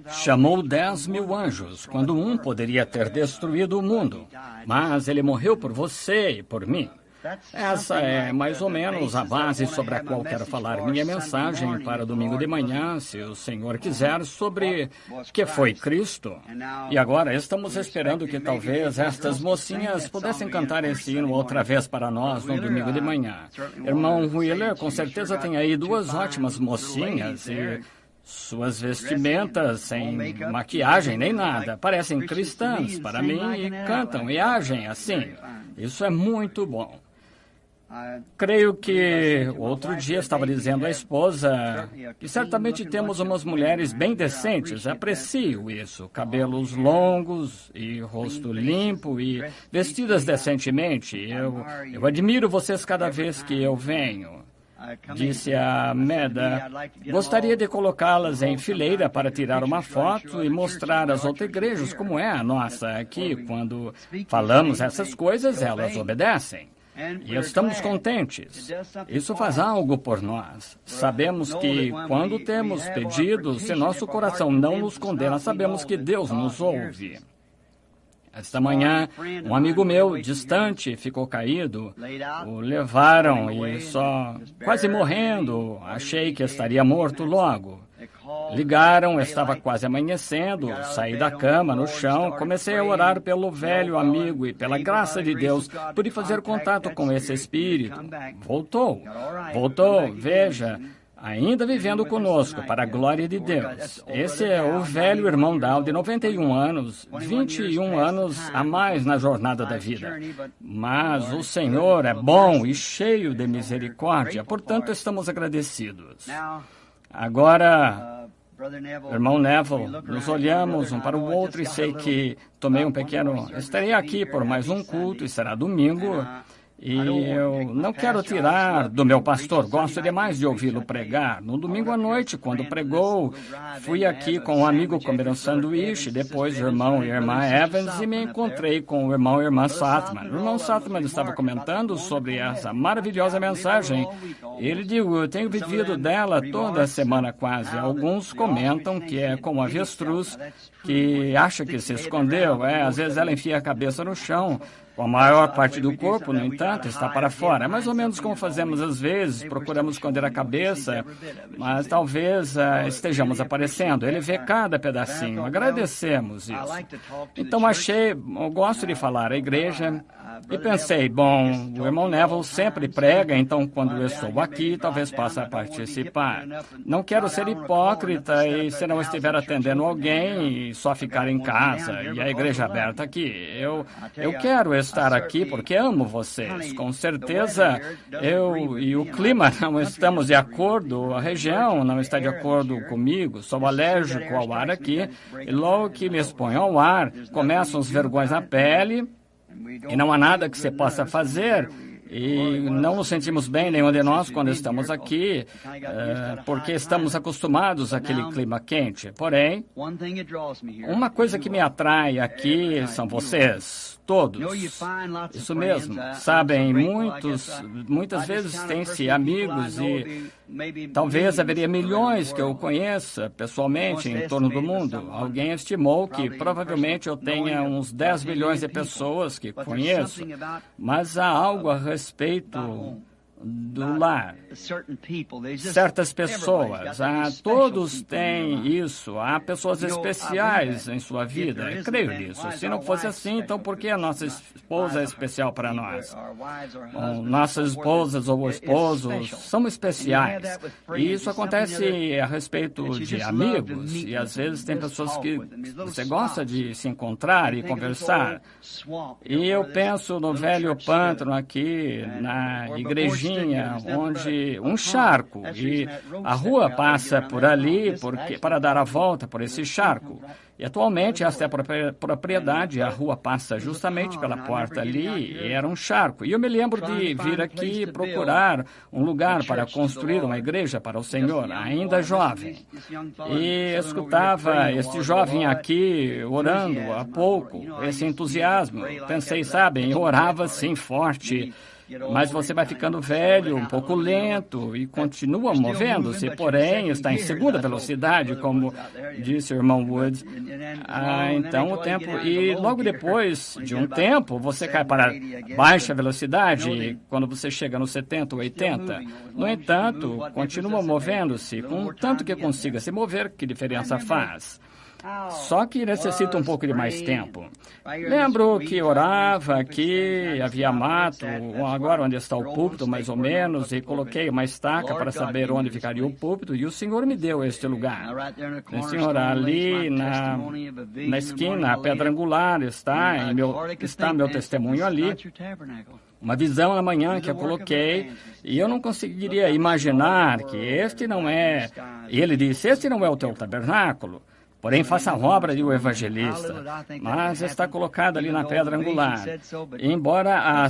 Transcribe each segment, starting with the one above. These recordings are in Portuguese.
Chamou 10.000 anjos, quando um poderia ter destruído o mundo. Mas ele morreu por você e por mim. Essa é mais ou menos a base sobre a qual quero falar minha mensagem para domingo de manhã, se o Senhor quiser, sobre que foi Cristo. E agora estamos esperando que talvez estas mocinhas pudessem cantar esse hino outra vez para nós no domingo de manhã. Irmão Wheeler, com certeza tem aí duas ótimas mocinhas e suas vestimentas sem maquiagem nem nada. Parecem cristãs para mim e cantam e agem assim. Isso é muito bom. Creio que outro dia estava dizendo à esposa que certamente temos umas mulheres bem decentes. Aprecio isso. Cabelos longos e rosto limpo e vestidas decentemente. Eu admiro vocês cada vez que eu venho. Disse a Meda, gostaria de colocá-las em fileira para tirar uma foto e mostrar às outras igrejas como é a nossa aqui. Quando falamos essas coisas, elas obedecem. E estamos contentes. Isso faz algo por nós. Sabemos que, quando temos pedidos, se nosso coração não nos condena, sabemos que Deus nos ouve. Esta manhã, um amigo meu, distante, ficou caído. O levaram e só quase morrendo. Achei que estaria morto logo. Ligaram, estava quase amanhecendo, saí da cama, no chão, comecei a orar pelo velho amigo e, pela graça de Deus, pude fazer contato com esse espírito. Voltou, veja, ainda vivendo conosco, para a glória de Deus. Esse é o velho irmão Dow, de 91 anos, 21 anos a mais na jornada da vida. Mas o Senhor é bom e cheio de misericórdia, portanto estamos agradecidos. Agora, irmão Neville, nos olhamos um para o outro e sei que tomei um pequeno... Estarei aqui por mais um culto e será domingo. E eu não quero tirar do meu pastor, gosto demais de ouvi-lo pregar. No domingo à noite, quando pregou, fui aqui com um amigo comer um sanduíche, depois o irmão e a irmã Evans, e me encontrei com o irmão e a irmã Satman. O irmão Satman estava comentando sobre essa maravilhosa mensagem. Ele disse, eu tenho vivido dela toda a semana quase. Alguns comentam que é como avestruz, que acha que se escondeu. Às vezes ela enfia a cabeça no chão. A maior parte do corpo, no entanto, está para fora. É mais ou menos como fazemos às vezes, procuramos esconder a cabeça, mas talvez estejamos aparecendo. Ele vê cada pedacinho. Agradecemos isso. Então eu gosto de falar à igreja e pensei, bom, o irmão Neville sempre prega, então quando eu estou aqui, talvez possa participar. Não quero ser hipócrita e se não estiver atendendo alguém, só ficar em casa e a igreja aberta aqui. Eu quero estar aqui porque amo vocês. Com certeza, eu e o clima não estamos de acordo, a região não está de acordo comigo, sou alérgico ao ar aqui, e logo que me exponho ao ar, começam os vergões na pele, e não há nada que você possa fazer. E não nos sentimos bem, nenhum de nós, quando estamos aqui, porque estamos acostumados àquele clima quente. Porém, uma coisa que me atrai aqui são vocês, todos. Isso mesmo. Sabem, muitas vezes têm-se amigos e talvez haveria milhões que eu conheça pessoalmente em torno do mundo. Alguém estimou que provavelmente eu tenha uns 10 milhões de pessoas que conheço, mas há algo a respeito do lar. Certas pessoas, todos têm isso, há pessoas especiais em sua vida, eu creio nisso. Se não fosse assim, então por que a nossa esposa é especial para nós? Nossas esposas ou esposos são especiais. E isso acontece a respeito de amigos, e às vezes tem pessoas que você gosta de se encontrar e conversar. E eu penso no velho pântano aqui, na igrejinha, onde um charco, e a rua passa por ali para dar a volta por esse charco. E atualmente esta é a propriedade, a rua passa justamente pela porta ali, e era um charco. E eu me lembro de vir aqui procurar um lugar para construir uma igreja para o Senhor, ainda jovem. E escutava este jovem aqui orando há pouco, esse entusiasmo. Pensei, sabem, eu orava assim forte. mas você vai ficando velho, um pouco lento e continua movendo-se, porém está em segunda velocidade, como disse o irmão Woods. Então o tempo, e logo depois de um tempo, você cai para baixa velocidade quando você chega nos 70 ou 80. No entanto, continua movendo-se, com tanto que consiga se mover, que diferença faz? Só que necessita um pouco de mais tempo. Lembro que orava aqui, havia mato, agora onde está o púlpito, mais ou menos, e coloquei uma estaca para saber onde ficaria o púlpito, e o Senhor me deu este lugar. O Senhor, ali na esquina, a pedra angular, está meu testemunho ali. Uma visão na manhã que eu coloquei, e eu não conseguiria imaginar que este não é... E ele disse, este não é o teu tabernáculo. Porém, faça a obra de um evangelista, mas está colocado ali na pedra angular. Embora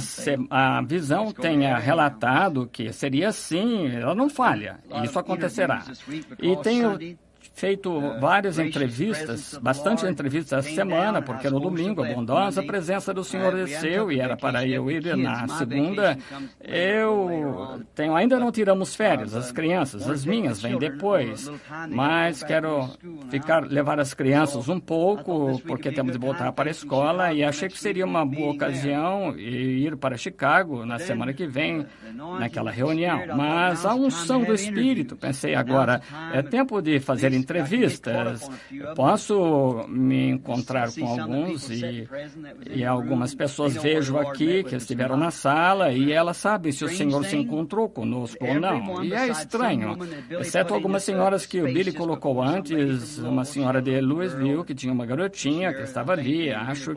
a visão tenha relatado que seria assim, ela não falha, isso acontecerá. E tenho feito várias entrevistas, bastante entrevistas essa semana, porque no domingo a bondosa presença do Senhor desceu e era para eu ir na segunda. Ainda não tiramos férias, as crianças, as minhas vêm depois, mas quero levar as crianças um pouco, porque temos de voltar para a escola, e achei que seria uma boa ocasião ir para Chicago na semana que vem, naquela reunião. Mas a unção do Espírito, pensei agora, é tempo de fazer entrevistas. Posso me encontrar com alguns e algumas pessoas vejo aqui que estiveram na sala e elas sabem se o Senhor se encontrou conosco ou não. E é estranho, exceto algumas senhoras que o Billy colocou antes, uma senhora de Louisville que tinha uma garotinha que estava ali, acho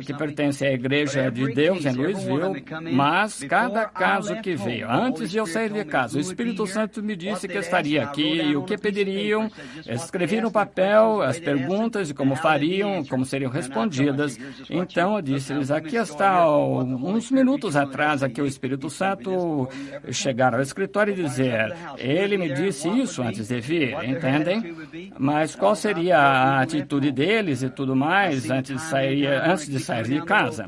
que pertence à Igreja de Deus em Louisville, mas cada caso que veio, antes de eu sair de casa, o Espírito Santo me disse que estaria aqui e o que pediriam, escrevi no papel as perguntas e como fariam, como seriam respondidas. Então eu disse-lhes, aqui está, uns minutos atrás, aqui o Espírito Santo chegar ao escritório e dizer, ele me disse isso antes de vir, entendem? Mas qual seria a atitude deles e tudo mais antes de sair de casa?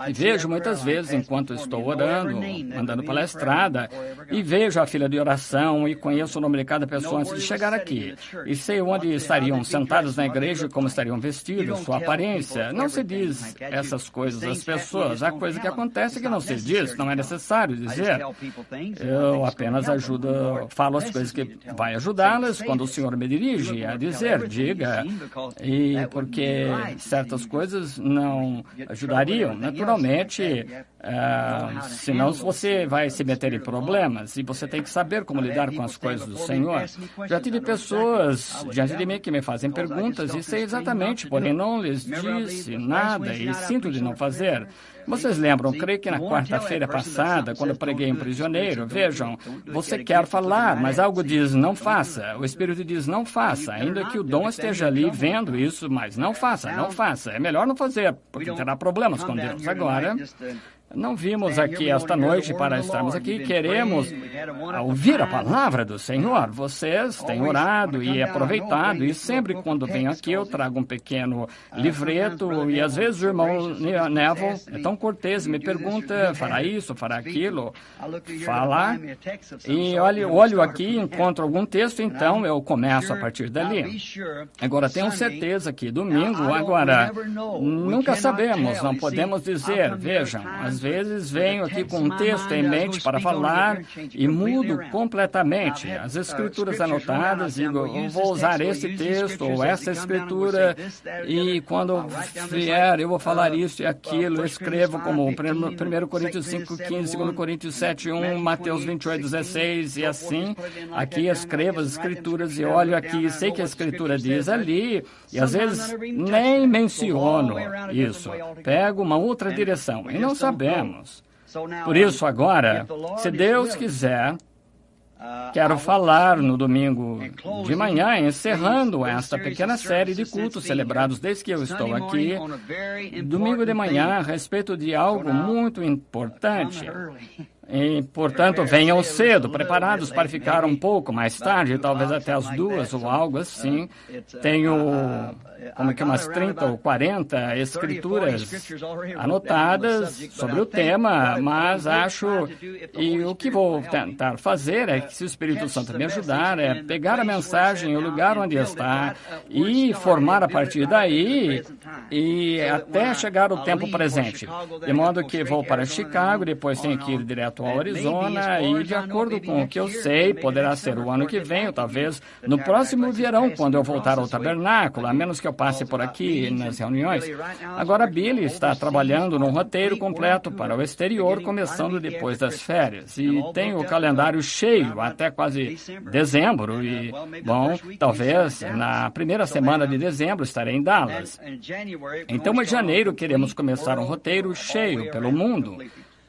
E vejo muitas vezes, enquanto estou orando, andando pela estrada, e vejo a fila de oração e conheço o nome de cada pessoa antes de chegar aqui. E sei onde estariam sentados na igreja, como estariam vestidos, sua aparência. Não se diz essas coisas às pessoas. Há coisa que acontece que não se diz, não é necessário dizer. Eu apenas falo as coisas que vai ajudá-las quando o Senhor me dirige a dizer, diga. E porque certas coisas não ajudariam, naturalmente, senão você vai se meter em problemas e você tem que saber como lidar com as coisas do Senhor. Já tive pessoas diante de mim que me fazem perguntas e sei exatamente, porém não lhes disse nada e sinto de não fazer. Vocês lembram, creio que na quarta-feira passada, quando eu preguei um prisioneiro, vejam, você quer falar, mas algo diz não faça. O Espírito diz não faça, ainda que o dom esteja ali vendo isso, mas não faça, não faça. É melhor não fazer, porque terá problemas com Deus. Agora, não vimos aqui esta noite para estarmos aqui. Queremos ouvir a palavra do Senhor. Vocês têm orado e aproveitado. E sempre quando venho aqui eu trago um pequeno livreto. E às vezes o irmão Neville é tão cortês, me pergunta, fará isso, fará aquilo, fala. E olho aqui, encontro algum texto, então eu começo a partir dali. Agora tenho certeza que domingo, agora, nunca sabemos, não podemos dizer, vejam, às vezes venho aqui com um texto em mente para falar e mudo completamente as escrituras anotadas, digo, eu vou usar esse texto ou essa escritura e quando vier eu vou falar isso e aquilo, eu escrevo como 1 Coríntios 5:15, 2 Coríntios 7:1, Mateus 28:16 e assim, aqui escrevo as escrituras e olho aqui, sei que a escritura diz ali e às vezes nem menciono isso, pego uma outra direção e não sabemos. Por isso, agora, se Deus quiser, quero falar no domingo de manhã, encerrando esta pequena série de cultos celebrados desde que eu estou aqui, domingo de manhã, a respeito de algo muito importante. E, portanto, venham cedo, preparados para ficar um pouco mais tarde, talvez até as 2 ou algo assim. Tenho umas 30 ou 40 escrituras anotadas sobre o tema, mas acho, e o que vou tentar fazer é que, se o Espírito Santo me ajudar, é pegar a mensagem, o lugar onde está, e formar a partir daí, e até chegar o tempo presente. De modo que vou para Chicago, depois tenho que ir direto ao Arizona, e de acordo com o que eu sei, poderá ser o ano que vem, ou talvez no próximo verão, quando eu voltar ao tabernáculo, a menos que eu passe por aqui nas reuniões. Agora, Billy está trabalhando num roteiro completo para o exterior, começando depois das férias, e tem o calendário cheio até quase dezembro, e, bom, talvez na primeira semana de dezembro estarei em Dallas. Então, em janeiro, queremos começar um roteiro cheio pelo mundo,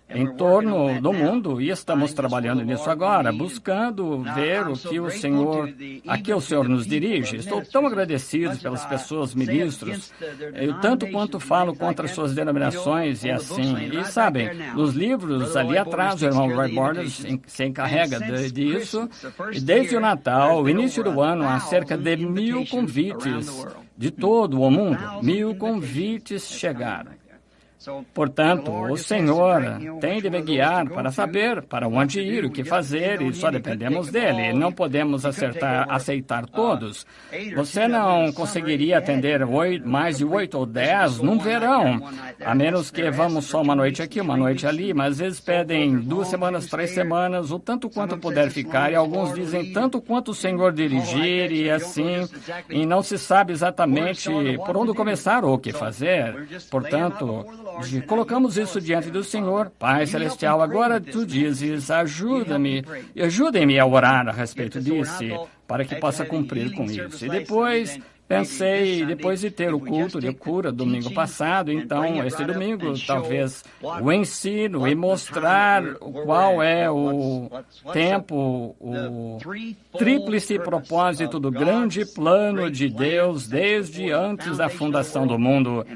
em torno do mundo, e estamos trabalhando nisso agora, buscando ver o que o Senhor, a que o Senhor nos dirige. Estou tão agradecido pelas pessoas, ministros, eu tanto quanto falo contra suas denominações e assim. E sabem, nos livros ali atrás, o irmão Roy Borders se encarrega disso, e desde o Natal, o início do ano, há cerca de 1.000 convites de todo o mundo. 1.000 convites chegaram. Portanto, o Senhor tem de me guiar para saber para onde ir, o que fazer, e só dependemos dele. Não podemos aceitar todos. Você não conseguiria atender mais de 8 ou 10 num verão, a menos que vamos só uma noite aqui, uma noite ali, mas às vezes pedem 2 semanas, 3 semanas, o tanto quanto puder ficar, e alguns dizem tanto quanto o Senhor dirigir, e assim, e não se sabe exatamente por onde começar ou o que fazer. Portanto, colocamos isso diante do Senhor. Pai Celestial, agora tu dizes, ajudem-me a orar a respeito disso, para que possa cumprir com isso. E depois pensei, depois de ter o culto de cura domingo passado, então, este domingo, talvez o ensino e mostrar qual é o tempo, o tríplice propósito do grande plano de Deus desde antes da fundação do mundo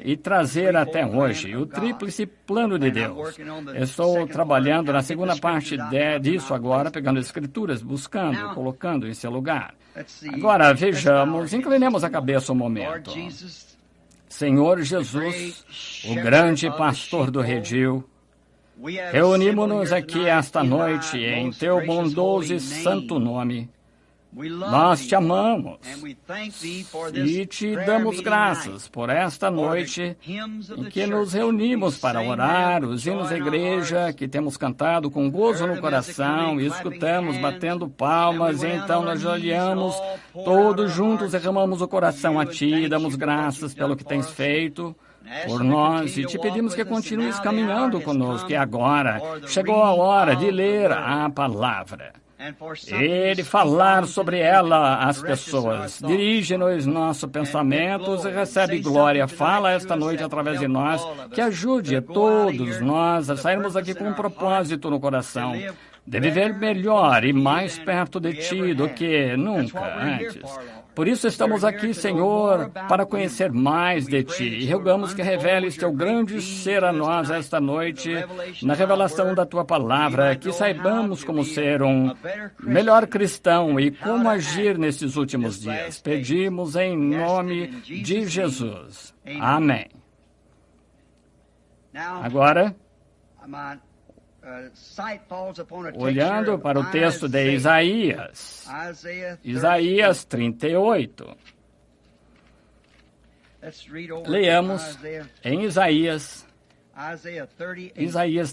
e trazer até hoje o tríplice plano de Deus. Estou trabalhando na segunda parte disso agora, pegando escrituras, buscando, colocando em seu lugar. Agora, vejamos, inclinemos a cabeça um momento. Senhor Jesus, o grande pastor do redil, reunimos-nos aqui esta noite em teu bondoso e santo nome. Nós te amamos e te damos graças por esta noite em que nos reunimos para orar, os hinos da igreja que temos cantado com gozo no coração e escutamos batendo palmas, e então nós olhamos todos juntos, derramamos o coração a ti e damos graças pelo que tens feito por nós e te pedimos que continues caminhando conosco. E agora chegou a hora de ler a palavra e de falar sobre ela às pessoas. Dirige-nos nossos pensamentos e recebe glória. Fala esta noite através de nós, que ajude a todos nós a sairmos aqui com um propósito no coração, de viver melhor e mais perto de ti do que nunca antes. Por isso estamos aqui, Senhor, para conhecer mais de Ti. E rogamos que reveles Teu grande ser a nós esta noite, na revelação da Tua palavra, que saibamos como ser um melhor cristão e como agir nesses últimos dias. Pedimos em nome de Jesus. Amém. Agora, olhando para o texto de Isaías 38. Leamos em Isaías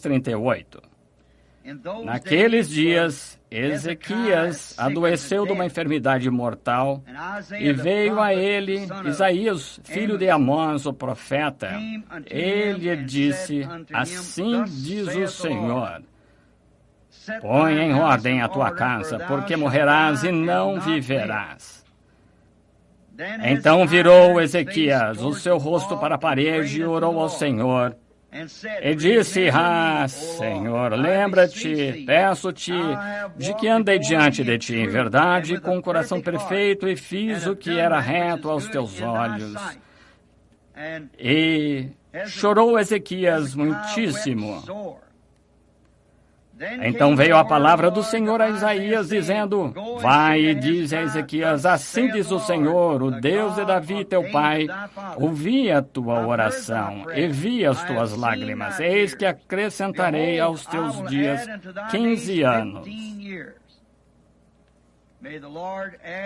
38. Naqueles dias, Ezequias adoeceu de uma enfermidade mortal e veio a ele Isaías, filho de Amós, o profeta. Ele disse, assim diz o Senhor, põe em ordem a tua casa, porque morrerás e não viverás. Então virou Ezequias o seu rosto para a parede e orou ao Senhor. E disse, Senhor, lembra-te, peço-te, de que andei diante de ti em verdade, com um coração perfeito, e fiz o que era reto aos teus olhos. E chorou Ezequias muitíssimo. Então veio a palavra do Senhor a Isaías, dizendo: Vai e diz a Ezequias, assim diz o Senhor, o Deus de Davi teu pai, ouvi a tua oração e vi as tuas lágrimas, eis que acrescentarei aos teus dias 15 anos.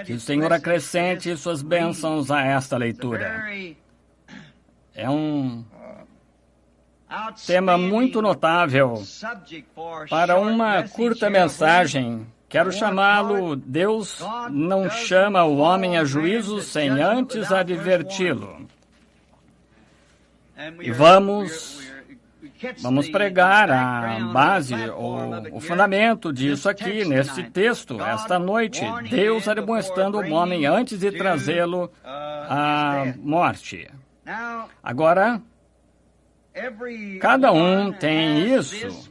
Que o Senhor acrescente suas bênçãos a esta leitura. É um tema muito notável para uma curta mensagem. Quero chamá-lo: Deus não chama o homem a juízo sem antes adverti-lo. E vamos pregar a base, o fundamento disso aqui, nesse texto, esta noite. Deus admoestando o homem antes de trazê-lo à morte. Agora, cada um tem isso.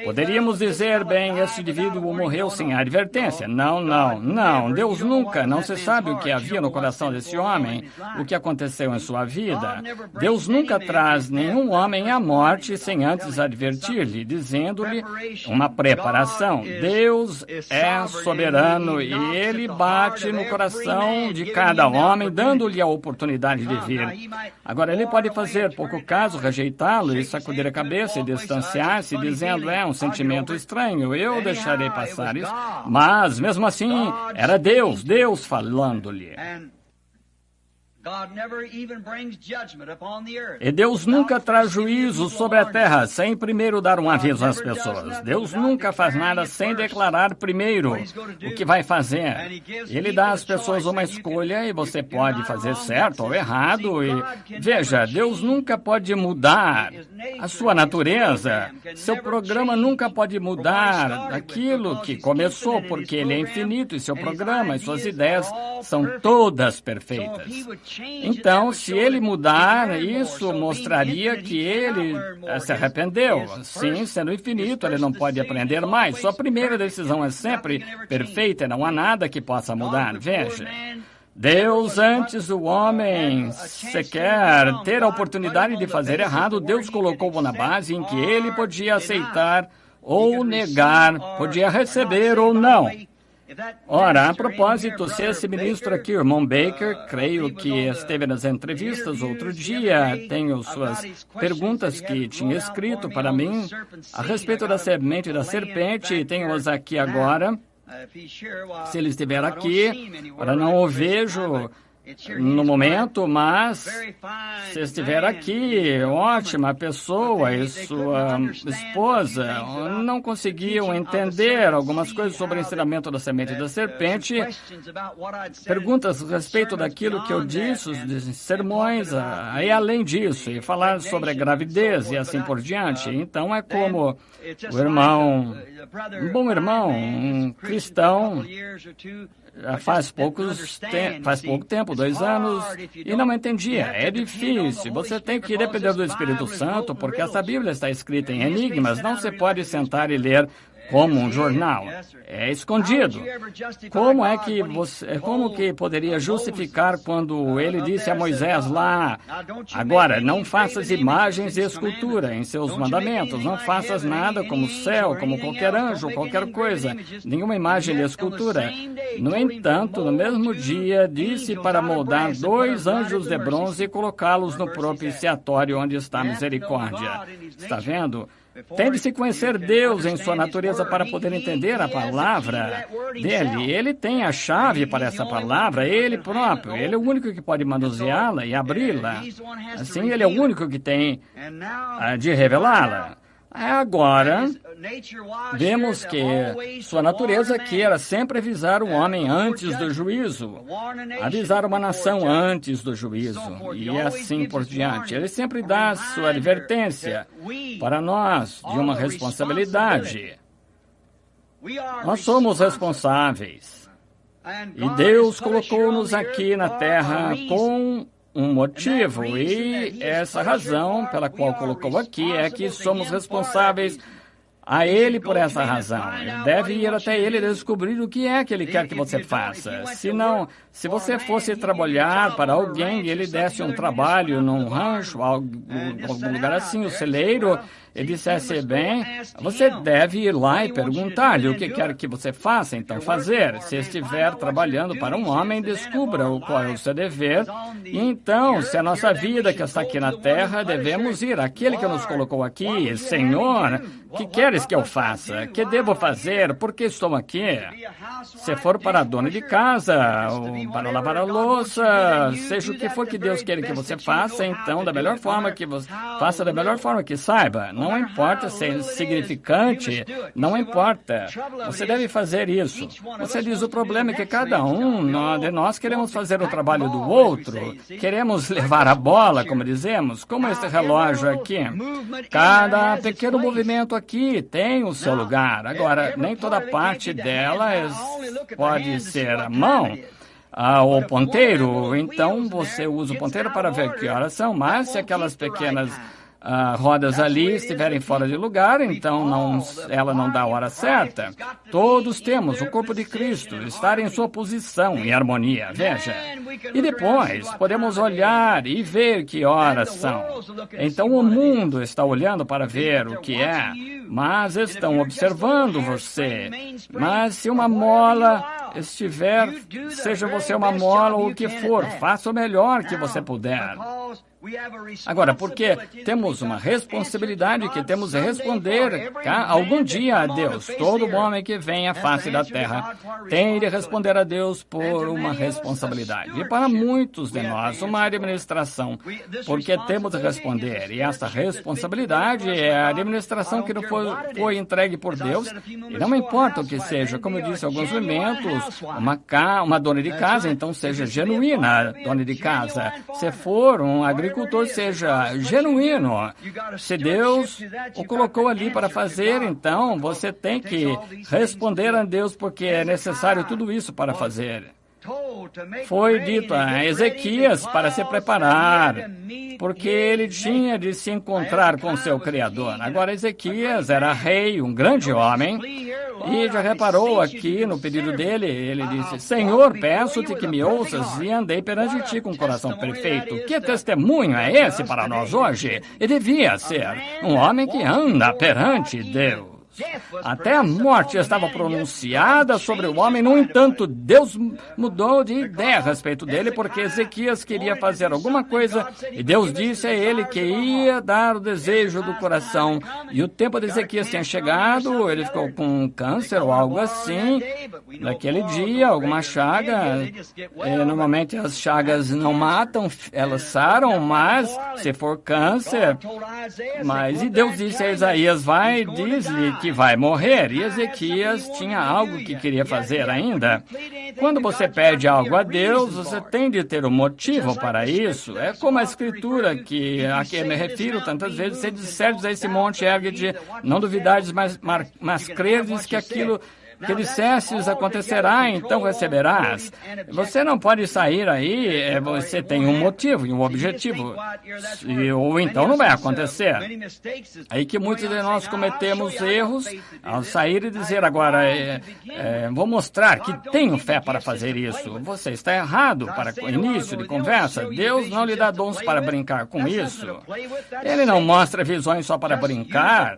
Poderíamos dizer, bem, esse indivíduo morreu sem advertência. Não. Deus nunca, não se sabe o que havia no coração desse homem, o que aconteceu em sua vida. Deus nunca traz nenhum homem à morte sem antes advertir-lhe, dizendo-lhe uma preparação. Deus é soberano e Ele bate no coração de cada homem, dando-lhe a oportunidade de vir. Agora, Ele pode fazer pouco caso, rejeitá-lo e sacudir a cabeça e distanciar-se, dizendo: é um sentimento estranho, eu deixarei passar isso. Mas, mesmo assim, era Deus falando-lhe. E Deus nunca traz juízo sobre a terra sem primeiro dar um aviso às pessoas. Deus nunca faz nada sem declarar primeiro o que vai fazer. Ele dá às pessoas uma escolha e você pode fazer certo ou errado. E veja, Deus nunca pode mudar a sua natureza. Seu programa nunca pode mudar aquilo que começou, porque Ele é infinito e seu programa e suas ideias são todas perfeitas. Então, se Ele mudar, isso mostraria que Ele se arrependeu. Sim, sendo infinito, Ele não pode aprender mais. Sua primeira decisão é sempre perfeita, não há nada que possa mudar. Veja, Deus, antes do homem sequer ter a oportunidade de fazer errado, Deus colocou-o na base em que ele podia aceitar ou negar, podia receber ou não. Ora, a propósito, se esse ministro aqui, o irmão Baker, creio que esteve nas entrevistas outro dia, tenho suas perguntas que tinha escrito para mim a respeito da semente da serpente, e tenho-as aqui agora. Se ele estiver aqui, ora, não o vejo no momento, mas se estiver aqui, ótima pessoa, e sua esposa não conseguiam entender algumas coisas sobre o ensinamento da semente da serpente. Perguntas a respeito daquilo que eu disse, os sermões, e além disso, e falar sobre a gravidez e assim por diante. Então é como o irmão, um bom irmão, um cristão, faz pouco tempo, 2 anos, e não entendia. É difícil. Você tem que depender do Espírito Santo, porque essa Bíblia está escrita em enigmas. Não se pode sentar e ler como um jornal. É escondido. Como que poderia justificar quando ele disse a Moisés lá: agora, não faças imagens de escultura em seus mandamentos, não faças nada como o céu, como qualquer anjo, qualquer coisa, nenhuma imagem de escultura. No entanto, no mesmo dia, disse para moldar 2 anjos de bronze e colocá-los no propiciatório onde está a misericórdia. Está vendo? Tem de se conhecer Deus em sua natureza para poder entender a palavra dele. Ele tem a chave para essa palavra, ele próprio. Ele é o único que pode manuseá-la e abri-la. Assim, ele é o único que tem de revelá-la. Agora, vemos que sua natureza queira sempre avisar o homem antes do juízo, avisar uma nação antes do juízo, e assim por diante. Ele sempre dá sua advertência para nós de uma responsabilidade. Nós somos responsáveis. E Deus colocou-nos aqui na terra com um motivo, e essa razão pela qual colocou aqui é que somos responsáveis a Ele por essa razão. Ele deve ir até Ele e descobrir o que é que Ele quer que você faça. Se você fosse trabalhar para alguém e Ele desse um trabalho num rancho, algum lugar assim, o celeiro, e dissesse, bem, você deve ir lá e perguntar-lhe o que quer que você faça, então fazer. Se estiver trabalhando para um homem, descubra qual é o seu dever. E então, se a nossa vida que está aqui na terra, devemos ir àquele que nos colocou aqui. Senhor, o que queres que eu faça? O que devo fazer? Por que estou aqui? Se for para a dona de casa, ou para lavar a louça, seja o que for que Deus queira que você faça, então, da melhor forma que você faça, da melhor forma que saiba. Não importa ser insignificante, não importa. Você deve fazer isso. Você diz, o problema é que cada um de nós queremos fazer o trabalho do outro, queremos levar a bola, como dizemos, como este relógio aqui. Cada pequeno movimento aqui tem o seu lugar. Agora, nem toda parte dela pode ser a mão. O ponteiro, então você usa o ponteiro para ver que horas são, mas se aquelas pequenas rodas ali estiverem fora de lugar, então ela não dá a hora certa. Todos temos o corpo de Cristo estar em sua posição, em harmonia, veja. E depois podemos olhar e ver que horas são. Então o mundo está olhando para ver o que é, mas estão observando você. Mas se uma mola estiver, seja você uma mola ou o que for, faça o melhor que você puder. Agora, porque temos uma responsabilidade que temos de responder algum dia a Deus. Todo homem que vem à face da terra tem de responder a Deus por uma responsabilidade. E para muitos de nós, uma administração, porque temos de responder. E essa responsabilidade é a administração que não foi entregue por Deus. E não importa o que seja, como eu disse, alguns momentos, uma dona de casa, então seja genuína dona de casa. Se for um agricultor, seja genuíno. Se Deus o colocou ali para fazer, então você tem que responder a Deus, porque é necessário tudo isso para fazer. Foi dito a Ezequias para se preparar, porque ele tinha de se encontrar com seu Criador. Agora, Ezequias era rei, um grande homem, e já reparou aqui no pedido dele, ele disse, Senhor, peço-te que me ouças e andei perante ti com o coração perfeito. Que testemunho é esse para nós hoje? E devia ser um homem que anda perante Deus. Até a morte estava pronunciada sobre o homem, no entanto, Deus mudou de ideia a respeito dele, porque Ezequias queria fazer alguma coisa, e Deus disse a ele que ia dar o desejo do coração. E o tempo de Ezequias tinha chegado, ele ficou com câncer ou algo assim, naquele dia, alguma chaga. Normalmente as chagas não matam, elas saram, mas se for câncer, e Deus disse a Isaías, vai, diz-lhe que vai morrer. E Ezequias tinha algo que queria fazer ainda. Quando você pede algo a Deus, você tem de ter um motivo para isso. É como a Escritura, a que me refiro tantas vezes, se disserdes a esse monte, ergue-te, não duvidares, mas credes que aquilo que dissestes acontecerá, então receberás. Você não pode sair aí, você tem um motivo e um objetivo, ou então não vai acontecer. Aí que muitos de nós cometemos erros ao sair e dizer agora, vou mostrar que tenho fé para fazer isso. Você está errado para o início de conversa. Deus não lhe dá dons para brincar com isso. Ele não mostra visões só para brincar.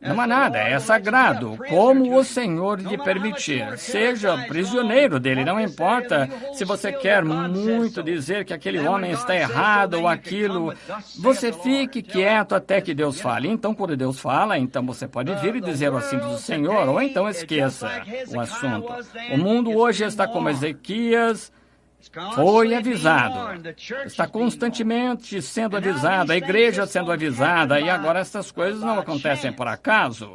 Não há nada, é sagrado, como o Senhor lhe permitir. Seja prisioneiro dele, não importa se você quer muito dizer que aquele homem está errado ou aquilo. Você fique quieto até que Deus fale. Então, quando Deus fala, então você pode vir e dizer assim do Senhor, ou então esqueça o assunto. O mundo hoje está como Ezequias, foi avisado, está constantemente sendo avisado, a igreja sendo avisada, e agora essas coisas não acontecem por acaso.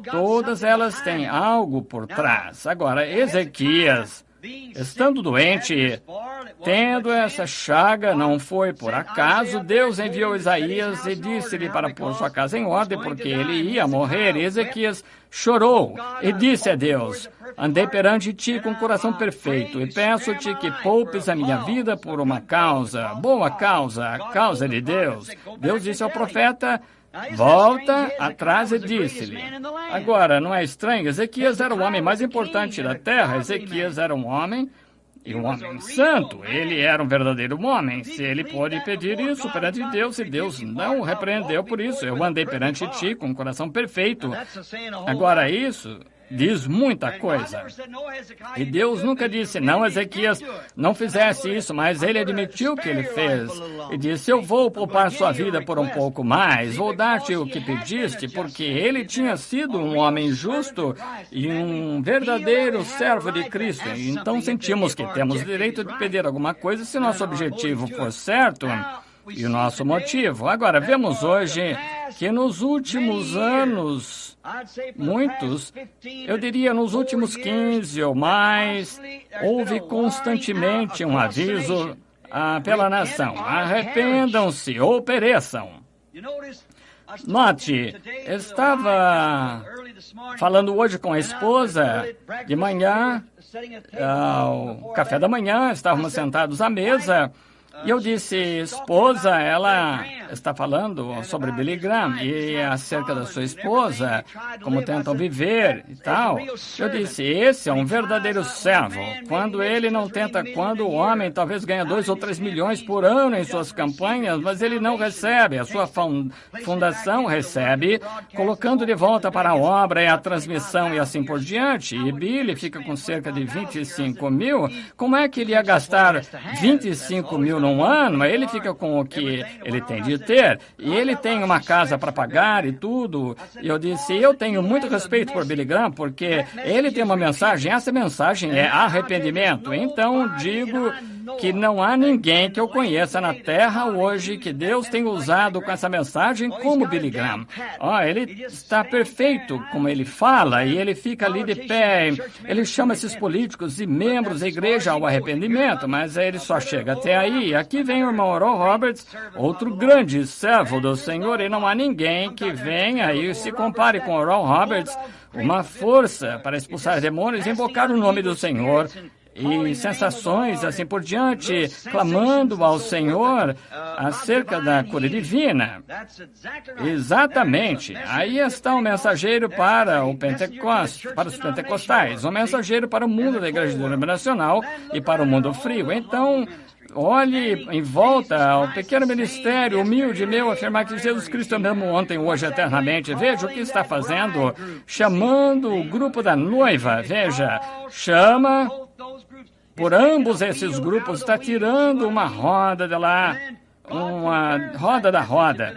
Todas elas têm algo por trás. Agora, Ezequias, estando doente, tendo essa chaga, não foi por acaso, Deus enviou Isaías e disse-lhe para pôr sua casa em ordem, porque ele ia morrer. E Ezequias chorou e disse a Deus, andei perante ti com o coração perfeito e peço-te que poupes a minha vida por uma causa, boa causa, a causa de Deus. Deus disse ao profeta, volta atrás e disse-lhe. Agora, não é estranho? Ezequias era o homem mais importante da terra. Ezequias era um homem E um homem santo, ele era um verdadeiro homem. Se ele pôde pedir isso perante Deus, e Deus não o repreendeu por isso. Eu andei perante ti com um coração perfeito. Agora isso diz muita coisa. E Deus nunca disse, não, Ezequias, não fizesse isso, mas ele admitiu que ele fez. E disse, eu vou poupar sua vida por um pouco mais, vou dar-te o que pediste, porque ele tinha sido um homem justo e um verdadeiro servo de Cristo. Então sentimos que temos direito de pedir alguma coisa se nosso objetivo for certo e o nosso motivo. Agora, vemos hoje que nos últimos anos, muitos, eu diria nos últimos 15 ou mais, houve constantemente um aviso pela nação. Arrependam-se ou pereçam. Note, estava falando hoje com a esposa de manhã, ao café da manhã, estávamos sentados à mesa. E eu disse, esposa, ela está falando sobre Billy Graham e acerca da sua esposa, como tentam viver e tal. Eu disse, esse é um verdadeiro servo. Quando ele não tenta, quando o homem talvez ganha 2 ou 3 milhões por ano em suas campanhas, mas ele não recebe, a sua fundação recebe, colocando de volta para a obra e a transmissão e assim por diante. E Billy fica com cerca de 25 mil. Como é que ele ia gastar 25 mil num ano? Ele fica com o que ele tem de ter. E ele tem uma casa para pagar e tudo. E eu disse, eu tenho muito respeito por Billy Graham, porque ele tem uma mensagem, essa mensagem é arrependimento. Então, digo que não há ninguém que eu conheça na terra hoje que Deus tenha usado com essa mensagem como Billy Graham. Ele está perfeito como ele fala e ele fica ali de pé. Ele chama esses políticos e membros da igreja ao arrependimento, mas ele só chega até aí. Aqui vem o irmão Oral Roberts, outro grande servo do Senhor, e não há ninguém que venha e se compare com Oral Roberts, uma força para expulsar demônios e invocar o nome do Senhor. E sensações, assim por diante, clamando ao Senhor acerca da cura divina. Exatamente. Aí está o mensageiro para o Pentecostes, para os pentecostais, o mensageiro para o mundo da igreja denominacional e para o mundo frio. Então, olhe em volta ao pequeno ministério humilde meu afirmar que Jesus Cristo é mesmo ontem, hoje, eternamente. Veja o que está fazendo, chamando o grupo da noiva. Veja, chama por ambos esses grupos, está tirando uma roda de lá, uma roda da roda.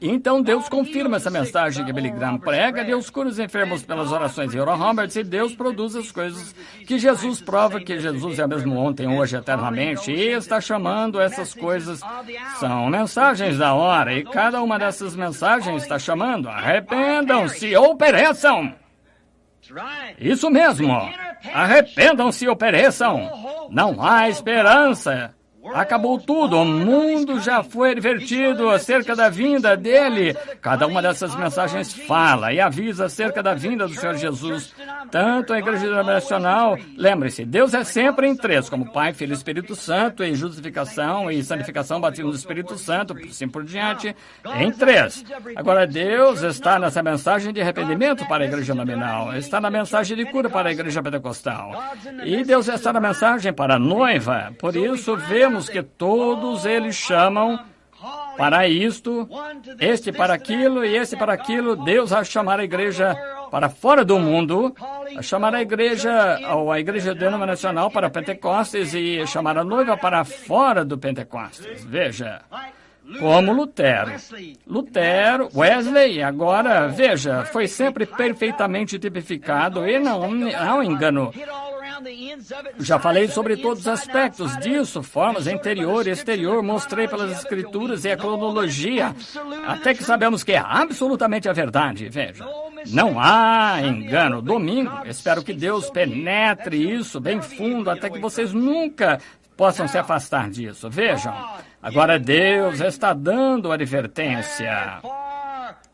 Então Deus confirma essa mensagem que Billy Graham prega, Deus cura os enfermos pelas orações de Oral Roberts, e Deus produz as coisas que Jesus prova que Jesus é mesmo ontem, hoje, eternamente, e está chamando essas coisas, são mensagens da hora, e cada uma dessas mensagens está chamando, arrependam-se ou pereçam. Isso mesmo, arrependam-se ou pereçam, não há esperança. Acabou tudo, o mundo já foi advertido acerca da vinda dele. Cada uma dessas mensagens fala e avisa acerca da vinda do Senhor Jesus. Tanto a Igreja Denominacional, lembre-se, Deus é sempre em três, como Pai, Filho e Espírito Santo, e justificação e santificação, batismo do Espírito Santo, assim por diante, em três. Agora, Deus está nessa mensagem de arrependimento para a Igreja Nominal, está na mensagem de cura para a Igreja Pentecostal, e Deus está na mensagem para a noiva. Por isso, vemos que todos eles chamam para isto, este para aquilo e esse para aquilo. Deus vai chamar a igreja para fora do mundo, chamar a igreja, ou a igreja denominacional para Pentecostes e chamar a noiva para fora do Pentecostes. Veja, como Lutero, Wesley, agora, veja, foi sempre perfeitamente tipificado e não há um engano. Já falei sobre todos os aspectos disso, formas interior e exterior, mostrei pelas escrituras e a cronologia, até que sabemos que é absolutamente a verdade. Veja, não há engano. Domingo, espero que Deus penetre isso bem fundo, até que vocês nunca possam se afastar disso. Vejam, agora Deus está dando advertência.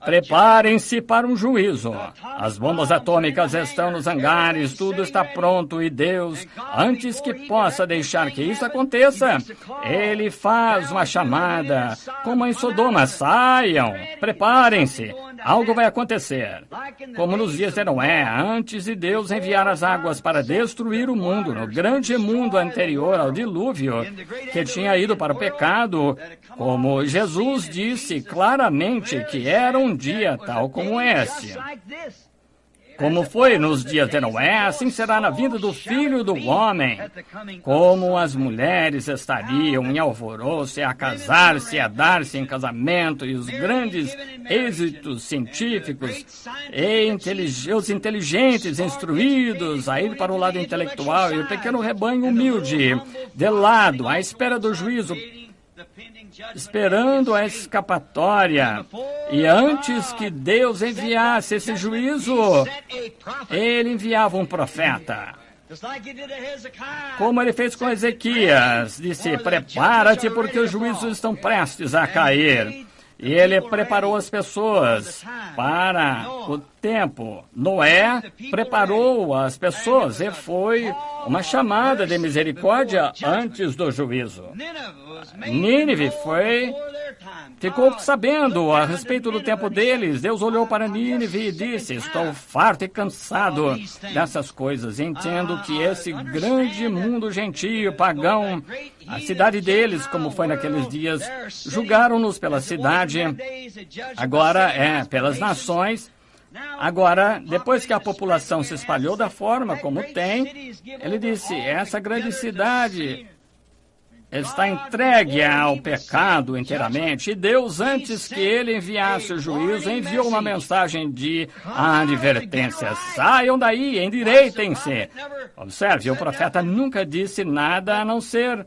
Preparem-se para um juízo. As bombas atômicas estão nos hangares, tudo está pronto e Deus, antes que possa deixar que isso aconteça, Ele faz uma chamada, como em Sodoma: saiam, preparem-se. Algo vai acontecer. Como nos dias de Noé, antes de Deus enviar as águas para destruir o mundo, no grande mundo anterior ao dilúvio, que tinha ido para o pecado, como Jesus disse claramente que era um dia tal como este. Como foi nos dias de Noé, assim será na vinda do Filho do Homem. Como as mulheres estariam em alvoroço, a casar-se, a dar-se em casamento, e os grandes êxitos científicos, e os inteligentes, instruídos, a ir para o lado intelectual, e o pequeno rebanho humilde, de lado, à espera do juízo, esperando a escapatória. E antes que Deus enviasse esse juízo, ele enviava um profeta. Como ele fez com Ezequias, disse: prepara-te porque os juízos estão prestes a cair. E ele preparou as pessoas para o tempo. Noé preparou as pessoas e foi uma chamada de misericórdia antes do juízo. Nínive ficou sabendo a respeito do tempo deles. Deus olhou para Nínive e disse: estou farto e cansado dessas coisas. Entendo que esse grande mundo gentio, pagão, a cidade deles, como foi naqueles dias, julgaram-nos pela cidade, agora pelas nações. Agora, depois que a população se espalhou da forma como tem, ele disse: essa grande cidade está entregue ao pecado inteiramente. E Deus, antes que ele enviasse o juízo, enviou uma mensagem de advertência: saiam daí, endireitem-se. Observe, o profeta nunca disse nada a não ser,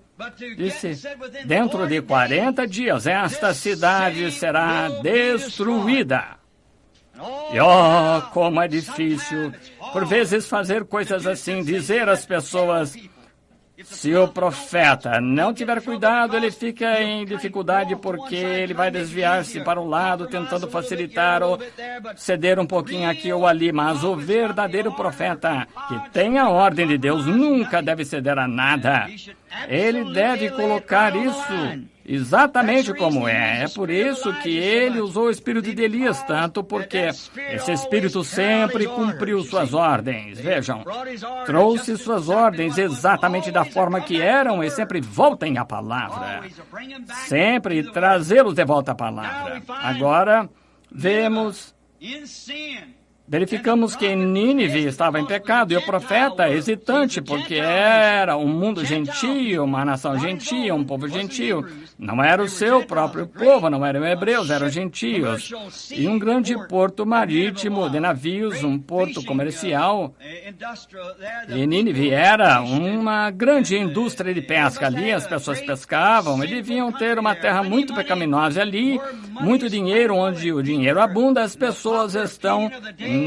disse: dentro de 40 dias esta cidade será destruída. E como é difícil, por vezes, fazer coisas assim, dizer às pessoas: se o profeta não tiver cuidado, ele fica em dificuldade porque ele vai desviar-se para um lado, tentando facilitar ou ceder um pouquinho aqui ou ali. Mas o verdadeiro profeta, que tem a ordem de Deus, nunca deve ceder a nada. Ele deve colocar isso exatamente como é. É por isso que ele usou o espírito de Elias tanto, porque esse espírito sempre cumpriu suas ordens. Vejam, trouxe suas ordens exatamente da forma que eram e sempre voltem à palavra. Sempre trazê-los de volta à palavra. Agora, verificamos que Nínive estava em pecado e o profeta hesitante, porque era um mundo gentio, uma nação gentia, um povo gentio. Não era o seu próprio povo, não eram hebreus, eram gentios. E um grande porto marítimo de navios, um porto comercial. E Nínive era uma grande indústria de pesca. Ali as pessoas pescavam e deviam ter uma terra muito pecaminosa. Ali, muito dinheiro, onde o dinheiro abunda, as pessoas estão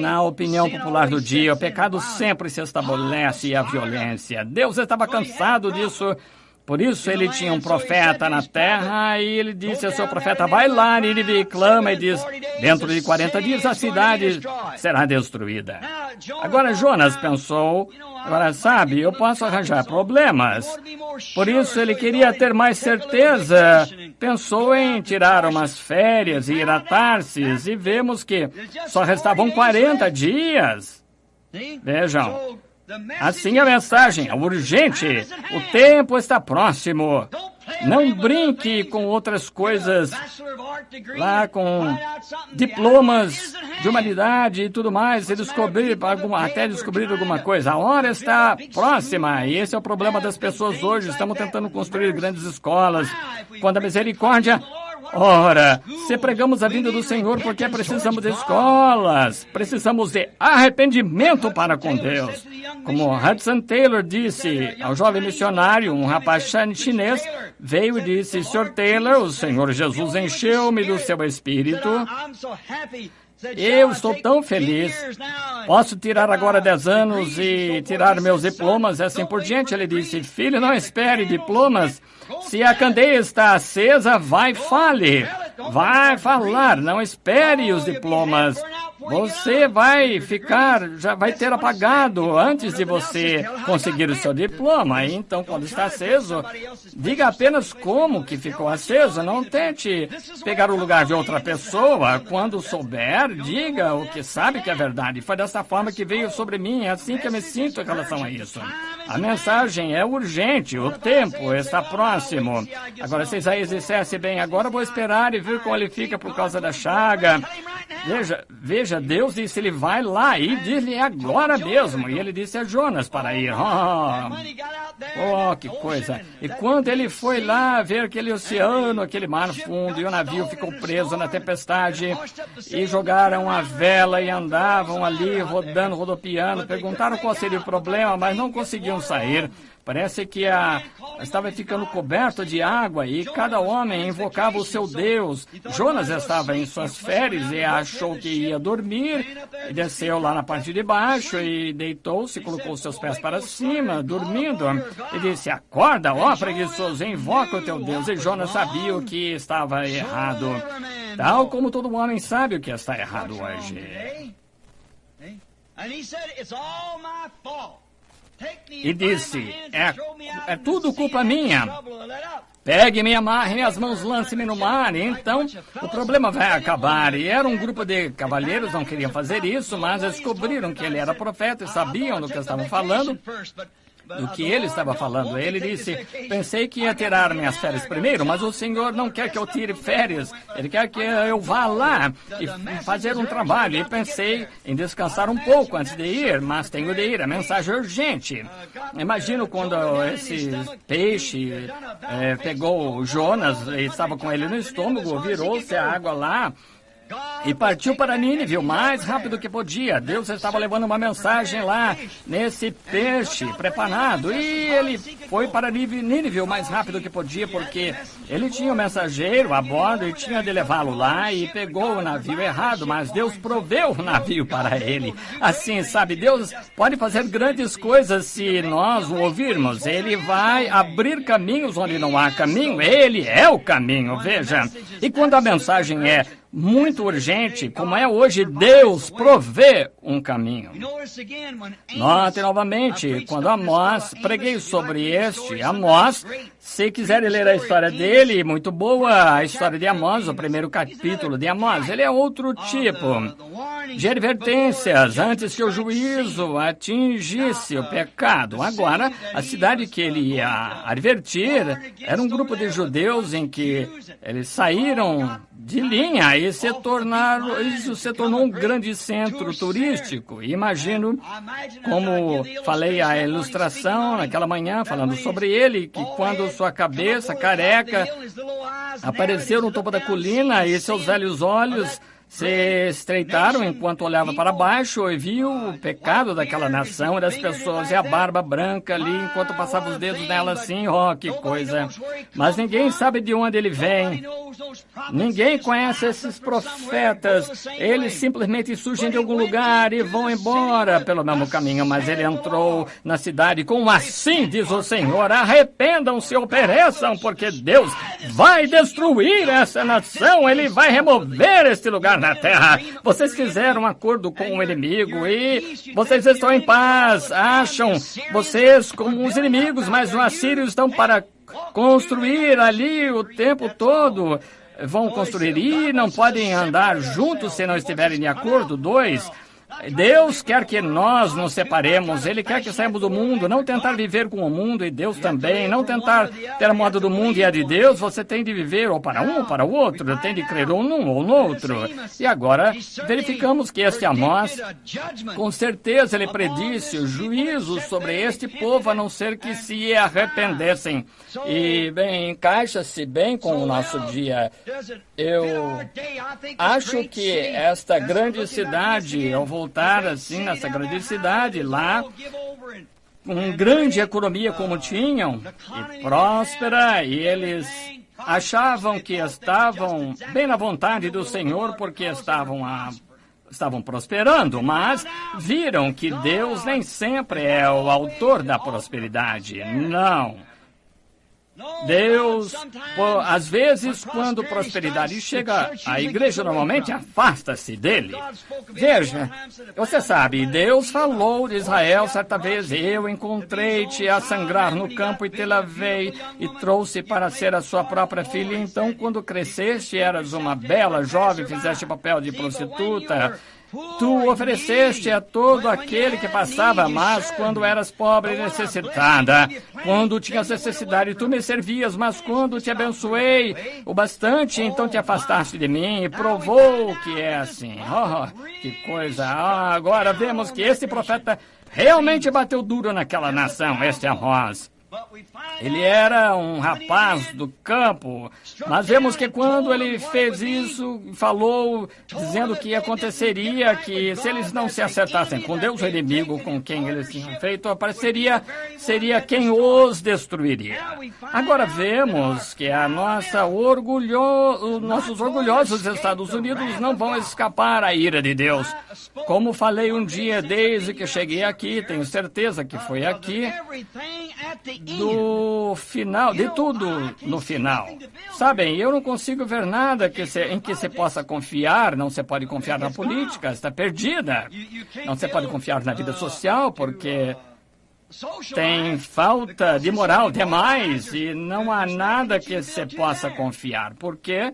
na opinião popular do dia. O pecado sempre se estabelece e a violência. Deus estava cansado disso. Por isso ele tinha um profeta na terra e ele disse ao seu profeta: vai lá, Nínive, e clama e diz: dentro de 40 dias a cidade será destruída. Agora Jonas pensou: agora sabe, eu posso arranjar problemas. Por isso ele queria ter mais certeza. Pensou em tirar umas férias e ir a Tarsis, e vemos que só restavam 40 dias. Vejam. Assim a mensagem é urgente. O tempo está próximo. Não brinque com outras coisas, lá com diplomas de humanidade e tudo mais, e até descobrir alguma coisa. A hora está próxima, e esse é o problema das pessoas hoje. Estamos tentando construir grandes escolas, quando a misericórdia... Ora, se pregamos a vinda do Senhor, porque precisamos de escolas, precisamos de arrependimento para com Deus. Como Hudson Taylor disse ao jovem missionário, um rapaz chinês, veio e disse: Sr. Taylor, o Senhor Jesus encheu-me do seu espírito. Eu estou tão feliz. Posso tirar agora 10 anos e tirar meus diplomas e assim por diante. Ele disse: filho, não espere diplomas. Se a candeia está acesa, vai falar. Não espere os diplomas. você vai já vai ter apagado antes de você conseguir o seu diploma. Então, quando está aceso, diga apenas como que ficou aceso. Não tente pegar o lugar de outra pessoa. Quando souber, diga o que sabe que é verdade. Foi dessa forma que veio sobre mim. É assim que eu me sinto em relação a isso. A mensagem é urgente. O tempo está próximo. Agora, se Isaías dissesse, bem, agora vou esperar e ver como ele fica por causa da chaga. Veja, Deus disse, ele vai lá e diz-lhe agora mesmo. E ele disse a Jonas para ir. Oh, que coisa. E quando ele foi lá ver aquele oceano, aquele mar fundo, e o navio ficou preso na tempestade, e jogaram a vela e andavam ali rodando, rodopiando, perguntaram qual seria o problema, mas não conseguiam sair. Parece que estava ficando coberto de água e cada homem invocava o seu Deus. Jonas estava em suas férias e achou que ia dormir e desceu lá na parte de baixo e deitou-se, colocou seus pés para cima, dormindo. E disse, acorda, ó preguiçoso, invoca o teu Deus. E Jonas sabia o que estava errado, tal como todo homem sabe o que está errado hoje. E disse, é tudo culpa minha. Pegue-me, amarre minhas mãos, lance-me no mar. E então o problema vai acabar. E era um grupo de cavalheiros, não queriam fazer isso, mas descobriram que ele era profeta e sabiam do que estavam falando. Do que ele estava falando. Ele disse, pensei que ia tirar minhas férias primeiro, mas o Senhor não quer que eu tire férias. Ele quer que eu vá lá e fazer um trabalho. E pensei em descansar um pouco antes de ir, mas tenho de ir. A mensagem é urgente. Imagino quando esse peixe pegou Jonas e estava com ele no estômago, virou-se a água lá e partiu para Nínive o mais rápido que podia. Deus estava levando uma mensagem lá nesse peixe preparado. E ele foi para Nínive o mais rápido que podia, porque ele tinha um mensageiro a bordo e tinha de levá-lo lá e pegou o navio errado, mas Deus proveu o navio para ele. Assim, sabe, Deus pode fazer grandes coisas se nós o ouvirmos. Ele vai abrir caminhos onde não há caminho. Ele é o caminho, veja. E quando a mensagem é muito urgente, como é hoje, Deus provê um caminho. Note novamente, quando Amós, preguei sobre Amós, se quiserem ler a história dele, muito boa, a história de Amós, o primeiro capítulo de Amós, ele é outro tipo de advertências antes que o juízo atingisse o pecado. Agora, a cidade que ele ia advertir era um grupo de judeus em que eles saíram de linha e isso se tornou um grande centro turístico. E imagino, como falei a ilustração naquela manhã, falando sobre ele, que quando sua cabeça careca apareceu no topo da colina e seus velhos olhos se estreitaram enquanto olhava para baixo e viu o pecado daquela nação e das pessoas e a barba branca ali enquanto passava os dedos nela assim, que coisa. Mas ninguém sabe de onde ele vem. Ninguém conhece esses profetas. Eles simplesmente surgem de algum lugar e vão embora pelo mesmo caminho. Mas ele entrou na cidade com assim diz o Senhor, arrependam-se ou pereçam, porque Deus vai destruir essa nação. Ele vai remover este lugar na terra. Vocês fizeram um acordo com o inimigo e vocês estão em paz. Acham vocês como os inimigos, mas os assírios estão para construir ali o tempo todo. Vão construir e não podem andar juntos se não estiverem de acordo. 2. Deus quer que nós nos separemos, Ele quer que saímos do mundo, não tentar viver com o mundo e Deus também, não tentar ter a moda do mundo e a de Deus. Você tem de viver ou para um ou para o outro, tem de crer ou num ou no outro. E agora verificamos que este Amós, com certeza ele predisse o juízo sobre este povo, a não ser que se arrependessem. E bem, encaixa-se bem com o nosso dia. Eu acho que esta grande cidade, eu voltar assim nessa grande cidade lá, com grande economia como tinham, e próspera, e eles achavam que estavam bem na vontade do Senhor porque estavam prosperando, mas viram que Deus nem sempre é o autor da prosperidade. Não. Deus, às vezes, quando prosperidade chega, a igreja normalmente afasta-se dele. Veja, você sabe, Deus falou de Israel certa vez: eu encontrei-te a sangrar no campo e te lavei e trouxe para ser a sua própria filha. Então, quando cresceste, eras uma bela jovem, fizeste papel de prostituta. Tu ofereceste a todo aquele que passava, mas quando eras pobre e necessitada, quando tinhas necessidade, tu me servias, mas quando te abençoei o bastante, então te afastaste de mim e provou que é assim. Oh, que coisa! Agora vemos que esse profeta realmente bateu duro naquela nação, este Amós. Ele era um rapaz do campo, mas vemos que quando ele fez isso, falou, dizendo que aconteceria, que se eles não se acertassem com Deus, o inimigo com quem eles tinham feito, seria quem os destruiria. Agora vemos que nossos orgulhosos Estados Unidos não vão escapar à ira de Deus. Como falei um dia, desde que cheguei aqui, tenho certeza que foi aqui, do final, de tudo no final. Sabem, eu não consigo ver nada em que se possa confiar. Não se pode confiar na política, está perdida. Não se pode confiar na vida social, porque tem falta de moral demais e não há nada que se possa confiar. Por quê?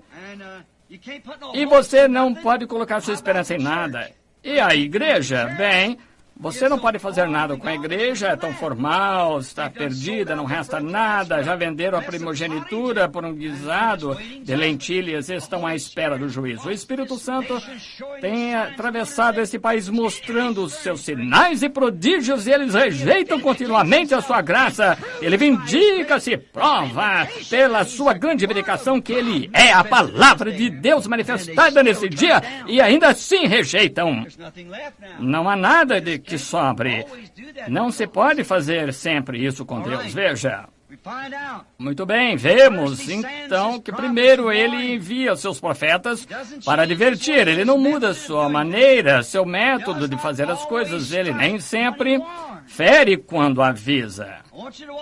E você não pode colocar sua esperança em nada. E a igreja? Bem, você não pode fazer nada com a igreja, é tão formal, está perdida, não resta nada. Já venderam a primogenitura por um guisado de lentilhas e estão à espera do juízo. O Espírito Santo tem atravessado esse país mostrando os seus sinais e prodígios e eles rejeitam continuamente a sua graça. Ele vindica-se, prova pela sua grande vindicação que ele é a palavra de Deus manifestada nesse dia e ainda assim rejeitam. Não há nada de que sobre. Não se pode fazer sempre isso com Deus. Veja. Muito bem, vemos então que primeiro ele envia os seus profetas para advertir. Ele não muda sua maneira, seu método de fazer as coisas. Ele nem sempre fere quando avisa.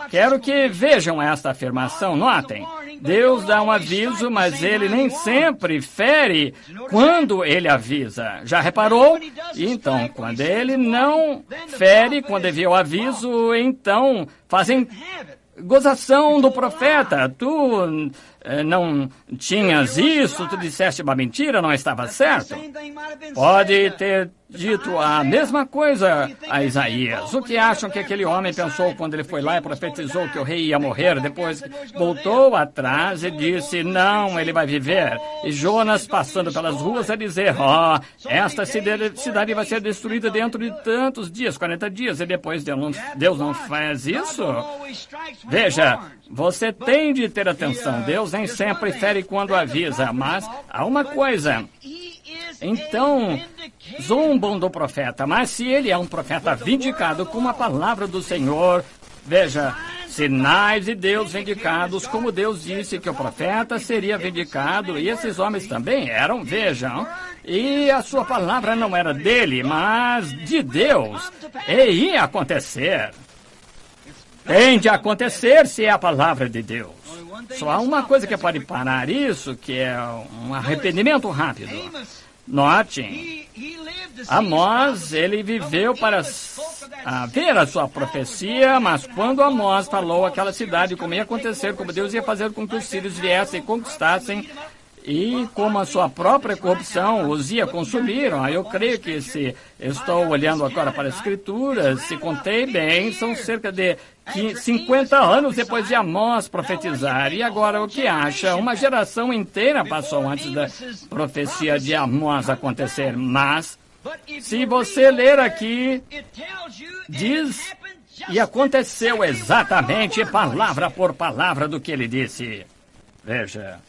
Quero que vejam esta afirmação, notem. Deus dá um aviso, mas ele nem sempre fere quando ele avisa. Já reparou? Então, quando ele não fere, quando envia o aviso, então fazem gozação do profeta. Tu não tinhas isso, tu disseste uma mentira, não estava certo. Pode ter dito a mesma coisa a Isaías. O que acham que aquele homem pensou quando ele foi lá e profetizou que o rei ia morrer? Depois voltou atrás e disse, não, ele vai viver. E Jonas passando pelas ruas a dizer, esta cidade vai ser destruída dentro de tantos dias, 40 dias. E depois Deus não faz isso? Veja, você tem de ter atenção. Deus nem sempre fere quando avisa, mas há uma coisa. Então, zombam do profeta, mas se ele é um profeta vindicado com a palavra do Senhor, veja, sinais de Deus vindicados, como Deus disse que o profeta seria vindicado, e esses homens também eram, vejam, e a sua palavra não era dele, mas de Deus, e ia acontecer. Tem de acontecer se é a palavra de Deus. Só há uma coisa que pode parar isso, que é um arrependimento rápido. Notem, Amós, ele viveu para ver a sua profecia, mas quando Amós falou aquela cidade como ia acontecer, como Deus ia fazer com que os sírios viessem e conquistassem, e como a sua própria corrupção os ia consumir, eu creio que se estou olhando agora para as Escrituras, se contei bem, são cerca de 50 anos depois de Amós profetizar. E agora o que acha? Uma geração inteira passou antes da profecia de Amós acontecer. Mas, se você ler aqui, diz, e aconteceu exatamente palavra por palavra do que ele disse. Veja.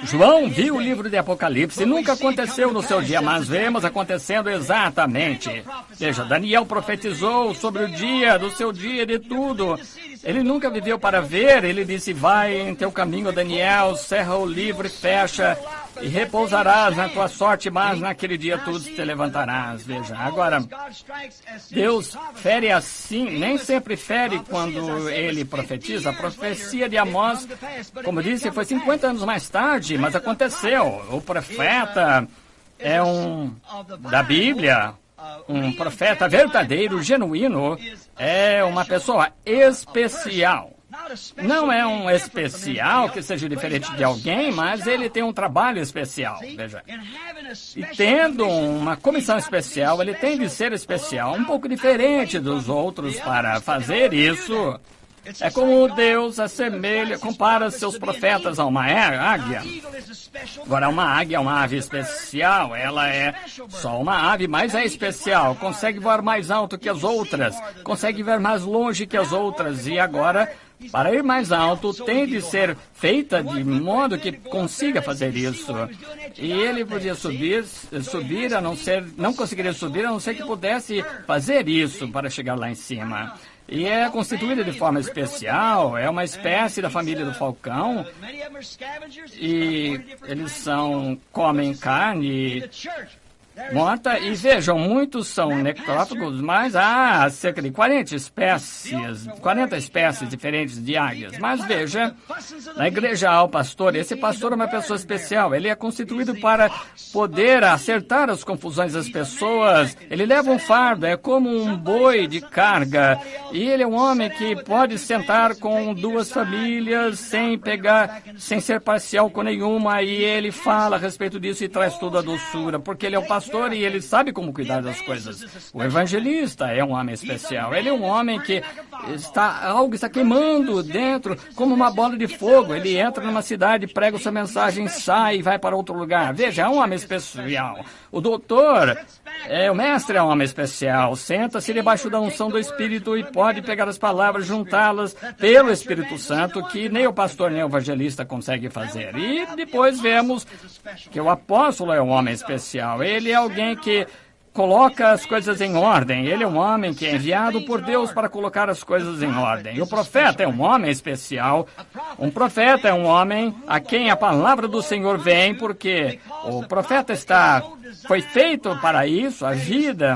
João viu o livro de Apocalipse, nunca aconteceu no seu dia, mas vemos acontecendo exatamente. Veja, Daniel profetizou sobre o dia, do seu dia, de tudo. Ele nunca viveu para ver, ele disse, vai em teu caminho, Daniel, cerra o livro e fecha e repousarás na tua sorte, mas naquele dia tu te levantarás. Veja, agora, Deus fere assim, nem sempre fere quando ele profetiza. A profecia de Amós, como disse, foi 50 anos mais tarde, mas aconteceu. O profeta é da Bíblia, um profeta verdadeiro, genuíno, é uma pessoa especial. Não é um especial que seja diferente de alguém, mas ele tem um trabalho especial, veja. E tendo uma comissão especial, ele tem de ser especial, um pouco diferente dos outros para fazer isso. É como Deus compara seus profetas a uma águia. Agora, uma águia é uma ave especial, ela é só uma ave, mas é especial. Consegue voar mais alto que as outras, consegue ver mais longe que as outras. E agora, para ir mais alto, tem de ser feita de modo que consiga fazer isso. E ele podia subir não conseguiria subir, a não ser que pudesse fazer isso para chegar lá em cima. E é constituída de forma especial, é uma espécie da família do falcão, e eles comem carne morta, e vejam, muitos são necrófagos, mas há cerca de 40 espécies diferentes de águias. Mas veja, na igreja há o pastor, esse pastor é uma pessoa especial, ele é constituído para poder acertar as confusões das pessoas, ele leva um fardo, é como um boi de carga, e ele é um homem que pode sentar com duas famílias sem ser parcial com nenhuma, e ele fala a respeito disso e traz toda a doçura, porque ele é o pastor e ele sabe como cuidar das coisas. O evangelista é um homem especial. Ele é um homem que algo está queimando dentro, como uma bola de fogo. Ele entra numa cidade, prega sua mensagem, sai e vai para outro lugar. Veja, é um homem especial. O doutor, o mestre é um homem especial. Senta-se debaixo da unção do Espírito e pode pegar as palavras, juntá-las pelo Espírito Santo, que nem o pastor nem o evangelista consegue fazer. E depois vemos que o apóstolo é um homem especial. Ele é alguém que coloca as coisas em ordem. Ele é um homem que é enviado por Deus para colocar as coisas em ordem. E o profeta é um homem especial. Um profeta é um homem a quem a palavra do Senhor vem, porque o profeta foi feito para isso, a vida,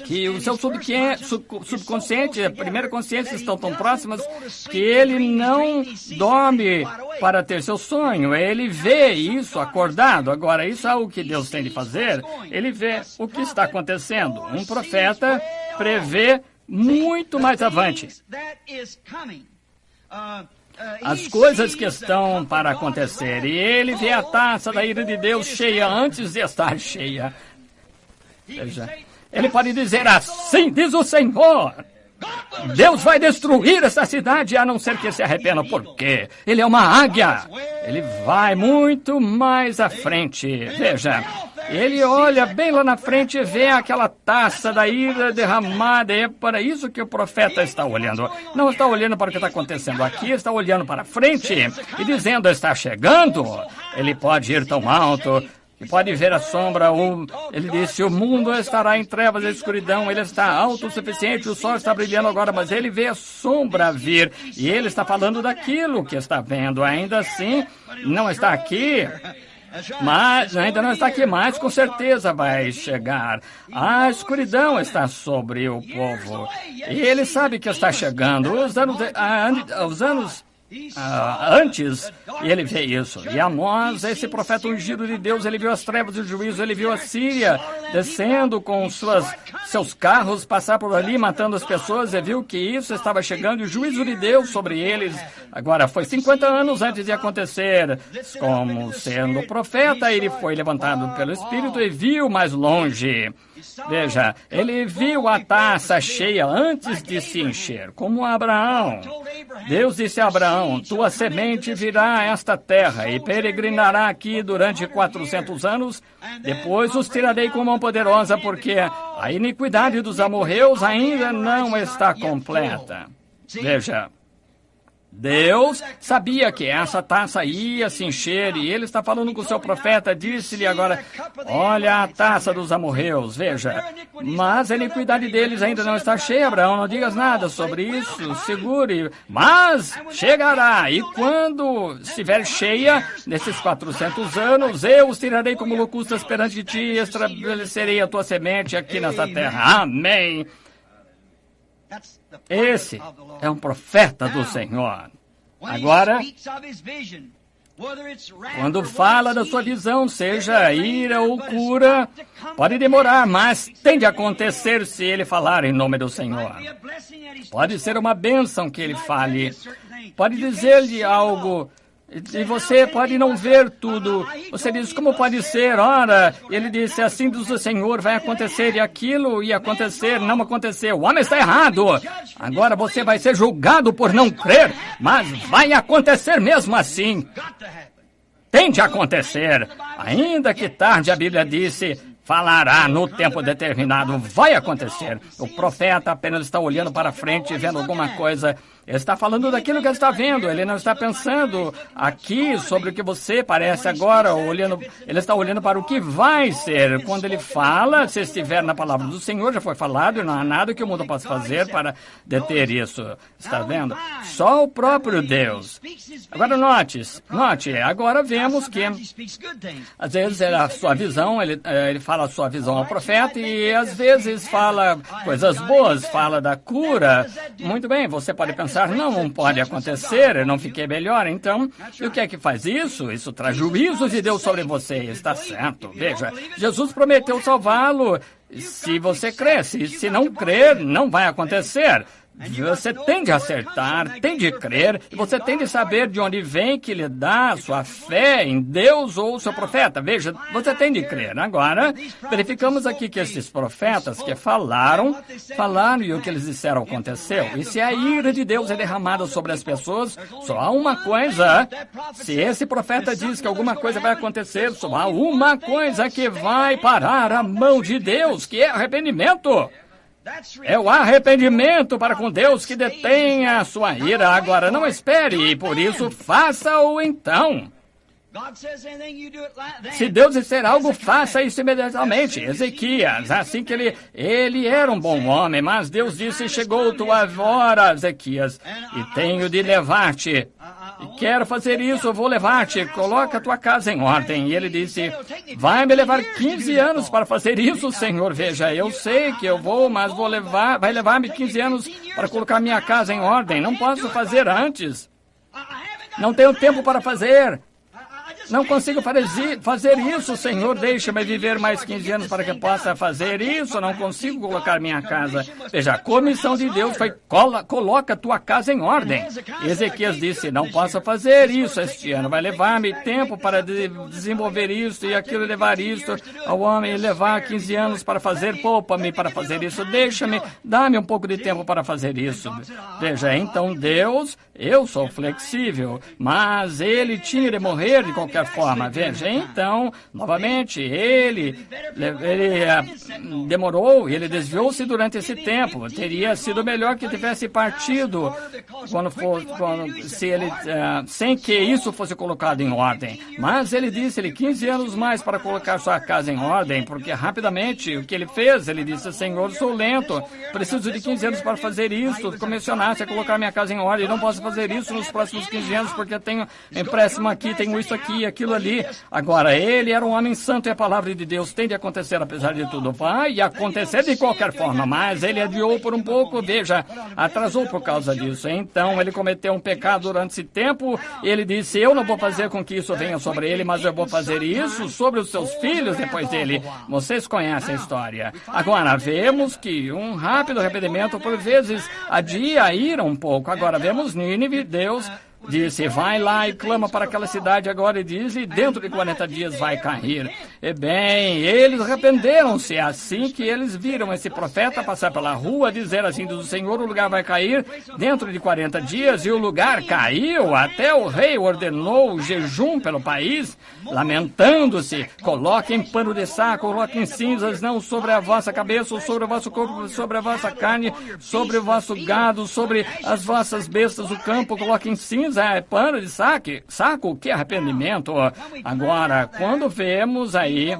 que o seu subconsciente e a primeira consciência estão tão próximas que ele não dorme para ter seu sonho. Ele vê isso acordado. Agora, isso é o que Deus tem de fazer. Ele vê o que está acontecendo. Um profeta prevê muito mais avante as coisas que estão para acontecer. E ele vê a taça da ira de Deus cheia antes de estar cheia. Veja, ele pode dizer assim, diz o Senhor, Deus vai destruir essa cidade, a não ser que se arrependa, porque ele é uma águia. Ele vai muito mais à frente. Veja, ele olha bem lá na frente e vê aquela taça da ira derramada. É para isso que o profeta está olhando. Não está olhando para o que está acontecendo aqui, está olhando para frente e dizendo, está chegando. Ele pode ir tão alto e pode ver a sombra. Ele disse, o mundo estará em trevas e escuridão. Ele está autossuficiente, o sol está brilhando agora, mas ele vê a sombra vir. E ele está falando daquilo que está vendo. Ainda assim, não está aqui. Mas ainda não está aqui, mas com certeza vai chegar. A escuridão está sobre o povo. E ele sabe que está chegando. Os anos antes, e ele vê isso. E Amós, esse profeta ungido de Deus, ele viu as trevas do juízo, ele viu a Síria descendo com seus carros, passar por ali, matando as pessoas, e viu que isso estava chegando, e o juízo de Deus sobre eles. Agora, foi 50 anos antes de acontecer. Como sendo profeta, ele foi levantado pelo Espírito e viu mais longe. Veja, ele viu a taça cheia antes de se encher, como Abraão. Deus disse a Abraão, tua semente virá a esta terra e peregrinará aqui durante 400 anos. Depois os tirarei com mão poderosa, porque a iniquidade dos amorreus ainda não está completa. Veja, Deus sabia que essa taça ia se encher e ele está falando com o seu profeta, disse-lhe agora, olha a taça dos amorreus, veja, mas a iniquidade deles ainda não está cheia, Abraão, não digas nada sobre isso, segure, mas chegará, e quando estiver cheia, nesses 400 anos, eu os tirarei como locustas perante ti e estabelecerei a tua semente aqui nessa terra. Amém. Esse é um profeta do Senhor. Agora, quando fala da sua visão, seja ira ou cura, pode demorar, mas tem de acontecer se ele falar em nome do Senhor. Pode ser uma bênção que ele fale. Pode dizer-lhe algo. E você pode não ver tudo. Você diz, como pode ser? Ora, ele disse, assim diz o Senhor, vai acontecer, e aquilo ia acontecer, não aconteceu. O homem está errado. Agora você vai ser julgado por não crer, mas vai acontecer mesmo assim. Tem de acontecer. Ainda que tarde, a Bíblia disse, falará no tempo determinado, vai acontecer. O profeta apenas está olhando para frente, vendo alguma coisa. Ele está falando daquilo que ele está vendo, ele não está pensando aqui sobre o que você parece agora, ele está olhando para o que vai ser. Quando ele fala, se estiver na palavra do Senhor, já foi falado, e não há nada que o mundo possa fazer para deter isso. Está vendo? Só o próprio Deus. Agora note, agora vemos que, às vezes, a sua visão, ele fala a sua visão ao profeta, e às vezes fala coisas boas, fala da cura. Muito bem, você pode pensar, não pode acontecer, eu não fiquei melhor, então, e o que é que faz isso? Isso traz juízo de Deus sobre você, está certo. Veja, Jesus prometeu salvá-lo se você crer, se não crer, não vai acontecer. Você tem de acertar, tem de crer, e você tem de saber de onde vem que lhe dá a sua fé em Deus ou o seu profeta. Veja, você tem de crer. Agora, verificamos aqui que esses profetas que falaram e o que eles disseram aconteceu. E se a ira de Deus é derramada sobre as pessoas, só há uma coisa. Se esse profeta diz que alguma coisa vai acontecer, só há uma coisa que vai parar a mão de Deus, que é arrependimento. É o arrependimento para com Deus que detém a sua ira. Agora, não espere, e por isso faça-o então. Se Deus disser algo, faça isso imediatamente. Ezequias, assim que ele era um bom homem, mas Deus disse, chegou tua hora, Ezequias, e tenho de levar-te. E quero fazer isso, eu vou levar-te, coloca a tua casa em ordem. E ele disse, vai me levar 15 anos para fazer isso, Senhor. Veja, eu sei que eu vou, mas vai levar-me 15 anos para colocar minha casa em ordem. Não posso fazer antes. Não tenho tempo para fazer. Não consigo fazer isso, Senhor. Deixa-me viver mais 15 anos para que possa fazer isso. Não consigo colocar minha casa. Veja, a comissão de Deus foi, coloca tua casa em ordem. Ezequias disse, não posso fazer isso este ano. Vai levar-me tempo para desenvolver isso e aquilo, levar isso ao homem, levar 15 anos para fazer, poupa-me para fazer isso. Deixa-me, dá-me um pouco de tempo para fazer isso. Veja, então Deus, eu sou flexível, mas ele tinha de morrer de qualquer forma. Veja, então, novamente, ele demorou, ele desviou-se durante esse tempo. Teria sido melhor que tivesse partido sem que isso fosse colocado em ordem. Mas ele disse, 15 anos mais para colocar sua casa em ordem, porque rapidamente o que ele fez, ele disse, Senhor, sou lento, preciso de 15 anos para fazer isso, comissionasse a colocar minha casa em ordem, não posso fazer isso nos próximos 15 anos, porque tenho empréstimo aqui, tenho isso aqui, aquilo ali. Agora, ele era um homem santo e a palavra de Deus tem de acontecer apesar de tudo. Vai acontecer de qualquer forma, mas ele adiou por um pouco, veja, atrasou por causa disso. Então, ele cometeu um pecado durante esse tempo. Ele disse, eu não vou fazer com que isso venha sobre ele, mas eu vou fazer isso sobre os seus filhos depois dele. Vocês conhecem a história. Agora, vemos que um rápido arrependimento, por vezes, adia a ira um pouco. Agora, vemos Nínive, Deus disse, vai lá e clama para aquela cidade agora e diz, e dentro de 40 dias vai cair. E bem, eles arrependeram-se assim que eles viram esse profeta passar pela rua, dizer assim, diz o Senhor, o lugar vai cair dentro de 40 dias, e o lugar caiu, até o rei ordenou jejum pelo país, lamentando-se, coloquem pano de saco, coloquem cinzas, não sobre a vossa cabeça, ou sobre o vosso corpo, sobre a vossa carne, sobre o vosso gado, sobre as vossas bestas do campo, coloquem cinza, pano de saco, que arrependimento. Agora, quando vemos aí,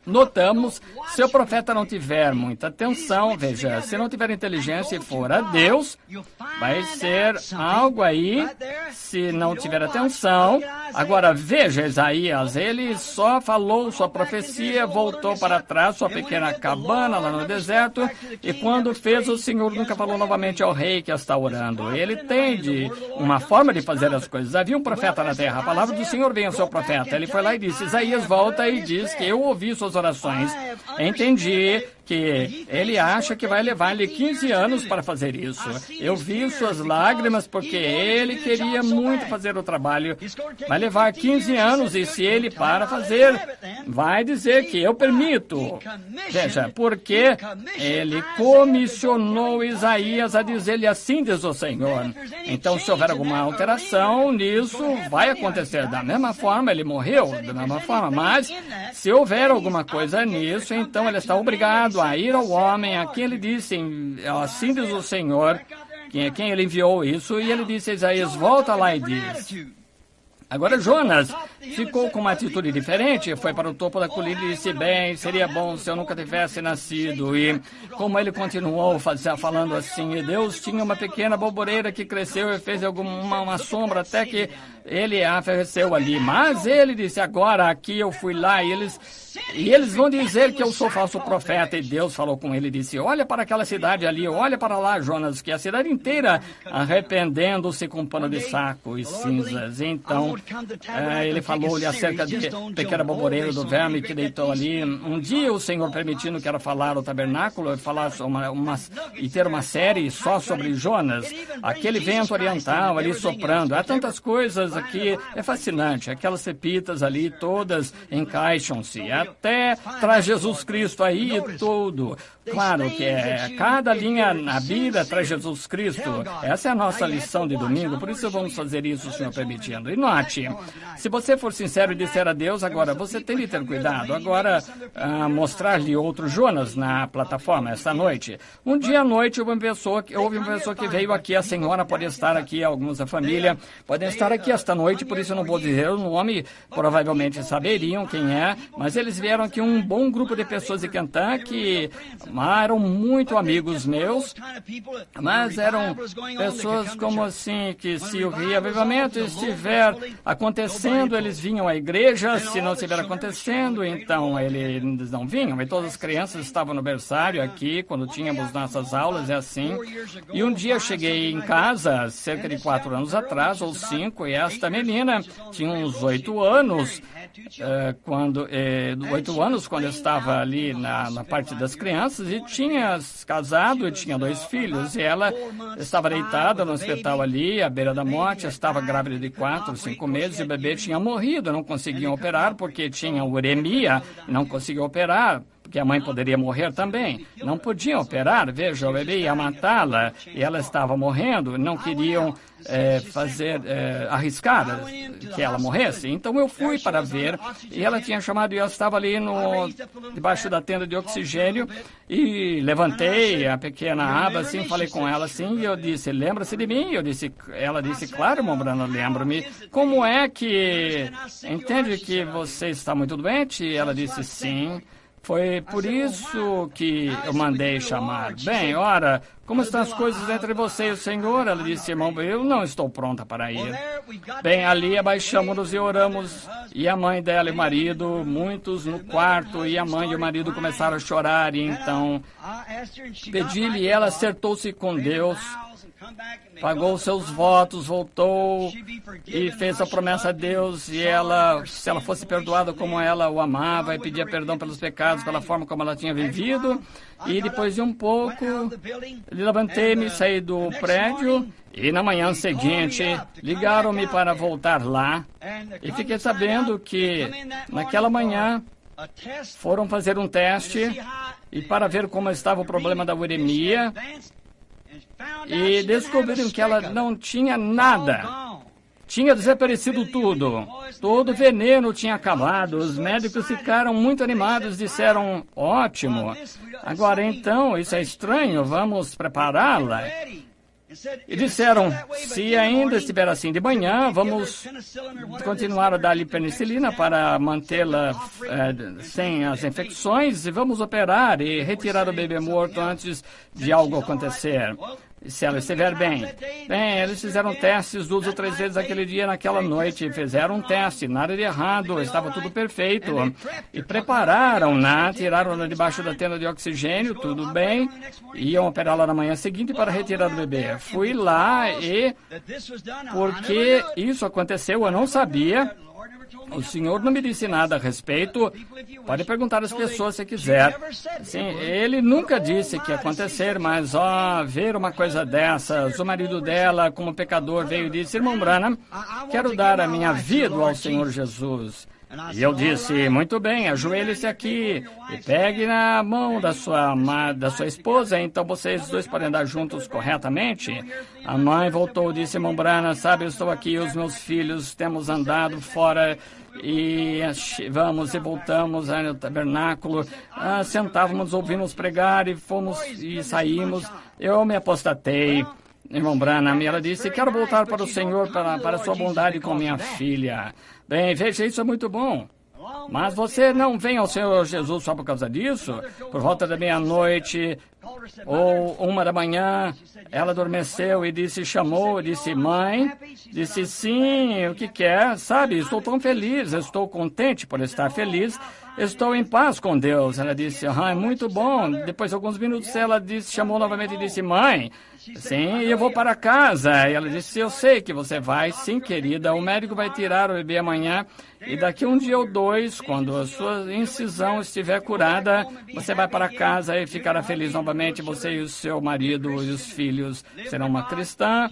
notamos, se o profeta não tiver muita atenção, veja, se não tiver inteligência e for a Deus, vai ser algo aí, se não tiver atenção. Agora, veja, Isaías, ele só falou sua profecia, voltou para trás, sua pequena cabana lá no deserto, e quando fez, o Senhor nunca falou novamente ao rei que está orando. Ele tem uma forma de fazer as coisas. Havia um profeta na terra, a palavra do Senhor veio ao seu profeta. Ele foi lá e disse, Isaías, volta e diz que eu ouvi suas orações, entendi que ele acha que vai levar-lhe 15 anos para fazer isso. Eu vi suas lágrimas porque ele queria muito fazer o trabalho. Vai levar 15 anos e se ele para fazer, vai dizer que eu permito. Veja, porque ele comissionou Isaías a dizer-lhe assim, diz o Senhor. Então, se houver alguma alteração nisso, vai acontecer da mesma forma, ele morreu da mesma forma, mas se houver alguma coisa nisso, então ele está obrigado a ir ao homem a quem ele disse, assim diz o Senhor, quem ele enviou isso, e ele disse a Isaías, volta lá e diz. Agora Jonas ficou com uma atitude diferente, foi para o topo da colina e disse, bem, seria bom se eu nunca tivesse nascido. E como ele continuou falando assim, e Deus tinha uma pequena bolboreira que cresceu e fez uma sombra até que ele a ofereceu ali. Mas ele disse, agora aqui eu fui lá e eles vão dizer que eu sou falso profeta. E Deus falou com ele e disse, olha para aquela cidade ali, olha para lá, Jonas, que a cidade inteira arrependendo-se com pano de saco e cinzas. Então, ele falou-lhe acerca de pequena bolboreira do verme que deitou ali. Um dia o Senhor permitindo que era falar o tabernáculo, falar e ter uma série só sobre Jonas, aquele vento oriental ali soprando. Há tantas coisas aqui, é fascinante. Aquelas pepitas ali, todas encaixam-se. Até traz Jesus Cristo aí e tudo. Claro que cada linha na Bíblia traz Jesus Cristo. Essa é a nossa lição de domingo, por isso vamos fazer isso, o Senhor permitindo. E note, se você for sincero e disser a Deus, agora você tem de ter cuidado. Agora, mostrar-lhe outro Jonas na plataforma esta noite. Um dia à noite houve uma pessoa que veio aqui, a senhora pode estar aqui, alguns da família podem estar aqui esta noite, por isso eu não vou dizer o nome, provavelmente saberiam quem é, mas eles vieram aqui, um bom grupo de pessoas de Kentucky, eram muito amigos meus, mas eram pessoas como assim, que se o reavivamento estiver acontecendo, eles vinham à igreja, se não estiver acontecendo, então eles não vinham, e todas as crianças estavam no berçário aqui, quando tínhamos nossas aulas, é assim, e um dia eu cheguei em casa, cerca de 4 anos atrás, ou 5, e esta menina tinha uns 8 anos, quando eu estava ali na parte das crianças, e tinha casado e tinha 2 filhos, e ela estava deitada no hospital ali, à beira da morte, estava grávida de 4, 5 meses, e o bebê tinha morrido, não conseguiam operar porque tinha uremia, não conseguiam operar, porque a mãe poderia morrer também. Não podiam operar, veja, o bebê ia matá-la, e ela estava morrendo, não queriam arriscar que ela morresse. Então eu fui para ver, e ela tinha chamado, e eu estava ali debaixo da tenda de oxigênio, e levantei a pequena aba, assim, falei com ela assim, e eu disse, lembra-se de mim? Ela disse, claro, irmão Branham, lembro-me. Como é que, entende que você está muito doente? E ela disse, sim. Foi por isso que eu mandei chamar. Bem, ora, como estão as coisas entre você e o Senhor? Ela disse, irmão, eu não estou pronta para ir. Bem, ali abaixamos-nos e oramos, e a mãe dela e o marido, muitos no quarto, e a mãe e o marido começaram a chorar, e então pedi-lhe, e ela acertou-se com Deus, pagou seus votos, voltou e fez a promessa a Deus, e ela, se ela fosse perdoada como ela o amava, e pedia perdão pelos pecados, pela forma como ela tinha vivido. E depois de um pouco, levantei-me, saí do prédio, e na manhã seguinte, ligaram-me para voltar lá, e fiquei sabendo que naquela manhã foram fazer um teste e para ver como estava o problema da uremia, e descobriram que ela não tinha nada. Tinha desaparecido tudo. Todo o veneno tinha acabado. Os médicos ficaram muito animados, disseram, ótimo. Agora então, isso é estranho, vamos prepará-la. E disseram, se ainda estiver assim de manhã, vamos continuar a dar-lhe penicilina para mantê-la sem as infecções, e vamos operar e retirar o bebê morto antes de algo acontecer, se ela estiver bem. Bem, eles fizeram testes 2 ou 3 vezes aquele dia, naquela noite. Fizeram um teste, nada de errado, estava tudo perfeito. E prepararam-na, tiraram-na debaixo da tenda de oxigênio, tudo bem. Iam operá-la na manhã seguinte para retirar o bebê. Fui lá e, porque isso aconteceu, eu não sabia. O senhor não me disse nada a respeito. Pode perguntar às pessoas se quiser. Sim, ele nunca disse que ia acontecer, mas, ver uma coisa dessas. O marido dela, como pecador, veio e disse, irmão Branham, quero dar a minha vida ao Senhor Jesus. E eu disse, muito bem, ajoelhe-se aqui e pegue na mão da sua esposa, então vocês dois podem andar juntos corretamente. A mãe voltou e disse, irmão Branham, sabe, eu estou aqui, os meus filhos, temos andado fora e vamos e voltamos no tabernáculo, sentávamos, ouvimos pregar e fomos e saímos. Eu me apostatei, irmão Branham, e ela disse, quero voltar para o Senhor, para a sua bondade com minha filha. Bem, veja, isso é muito bom. Mas você não vem ao Senhor Jesus só por causa disso? Por volta da meia-noite ou 1 da manhã, ela adormeceu e chamou, disse, mãe, disse, sim, o que quer? Sabe, estou tão feliz, estou contente por estar feliz, estou em paz com Deus. Ela disse, é muito bom. Depois de alguns minutos, ela chamou novamente e disse, mãe, sim, eu vou para casa. E ela disse, eu sei que você vai, sim, querida, o médico vai tirar o bebê amanhã, e daqui 1 dia ou 2, quando a sua incisão estiver curada, você vai para casa e ficará feliz novamente, você e o seu marido e os filhos serão uma cristã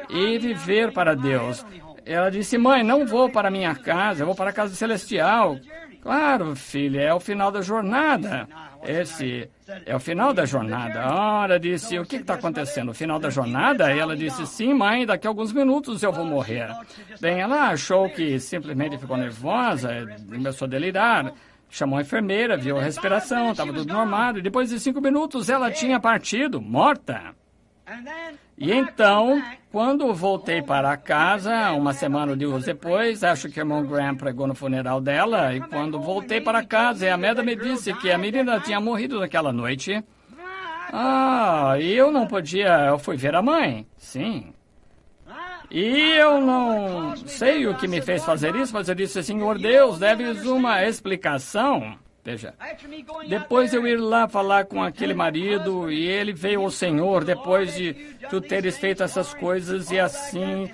e viver para Deus. Ela disse, mãe, não vou para minha casa, eu vou para a casa celestial. Claro, filha, é o final da jornada. Esse é o final da jornada. Ela disse, o que está acontecendo? O final da jornada? E ela disse, sim, mãe, daqui a alguns minutos eu vou morrer. Bem, ela achou que simplesmente ficou nervosa, começou a delirar. Chamou a enfermeira, viu a respiração, estava tudo normal. E depois de 5 minutos ela tinha partido, morta. E então, quando voltei para casa, 1 semana ou 2 depois, acho que o irmão Graham pregou no funeral dela, e quando voltei para casa, a Meda me disse que a menina tinha morrido naquela noite. E eu não podia, eu fui ver a mãe, sim. E eu não sei o que me fez fazer isso, mas eu disse, Senhor Deus, deves uma explicação. Veja, depois eu ir lá falar com aquele marido, e ele veio ao Senhor depois de tu teres feito essas coisas e assim,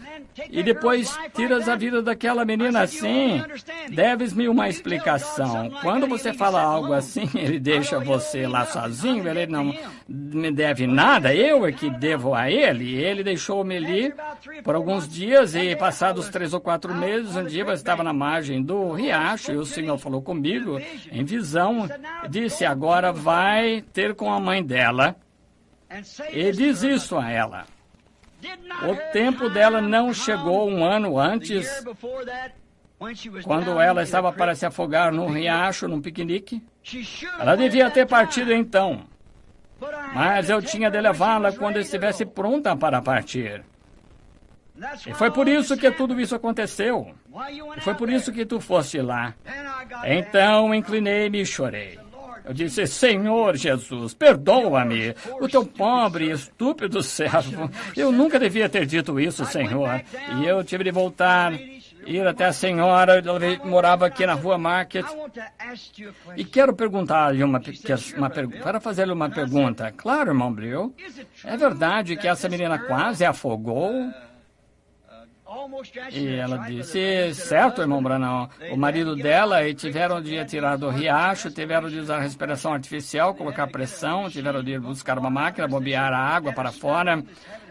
e depois tiras a vida daquela menina assim, deves-me uma explicação. Quando você fala algo assim, ele deixa você lá sozinho, ele não me deve nada, eu é que devo a ele. Ele deixou-me ali por alguns dias, e passados 3 ou 4 meses, um dia eu estava na margem do riacho, e o Senhor falou comigo em visão, disse, agora vai ter com a mãe dela, e diz isso a ela. O tempo dela não chegou 1 ano antes, quando ela estava para se afogar num riacho, num piquenique. Ela devia ter partido então, mas eu tinha de levá-la quando estivesse pronta para partir. E foi por isso que tudo isso aconteceu. E foi por isso que tu foste lá. Então inclinei-me e chorei. Eu disse, Senhor Jesus, perdoa-me, o teu pobre e estúpido servo. Eu nunca devia ter dito isso, Senhor. E eu tive de voltar ir até a senhora, ela morava aqui na Rua Market. E quero perguntar-lhe para fazer-lhe uma pergunta. Claro, irmão Bril, é verdade que essa menina quase afogou? E ela disse, certo, irmão Branham, o marido dela, e tiveram de tirar do riacho, tiveram de usar respiração artificial, colocar pressão, tiveram de ir buscar uma máquina, bombear a água para fora,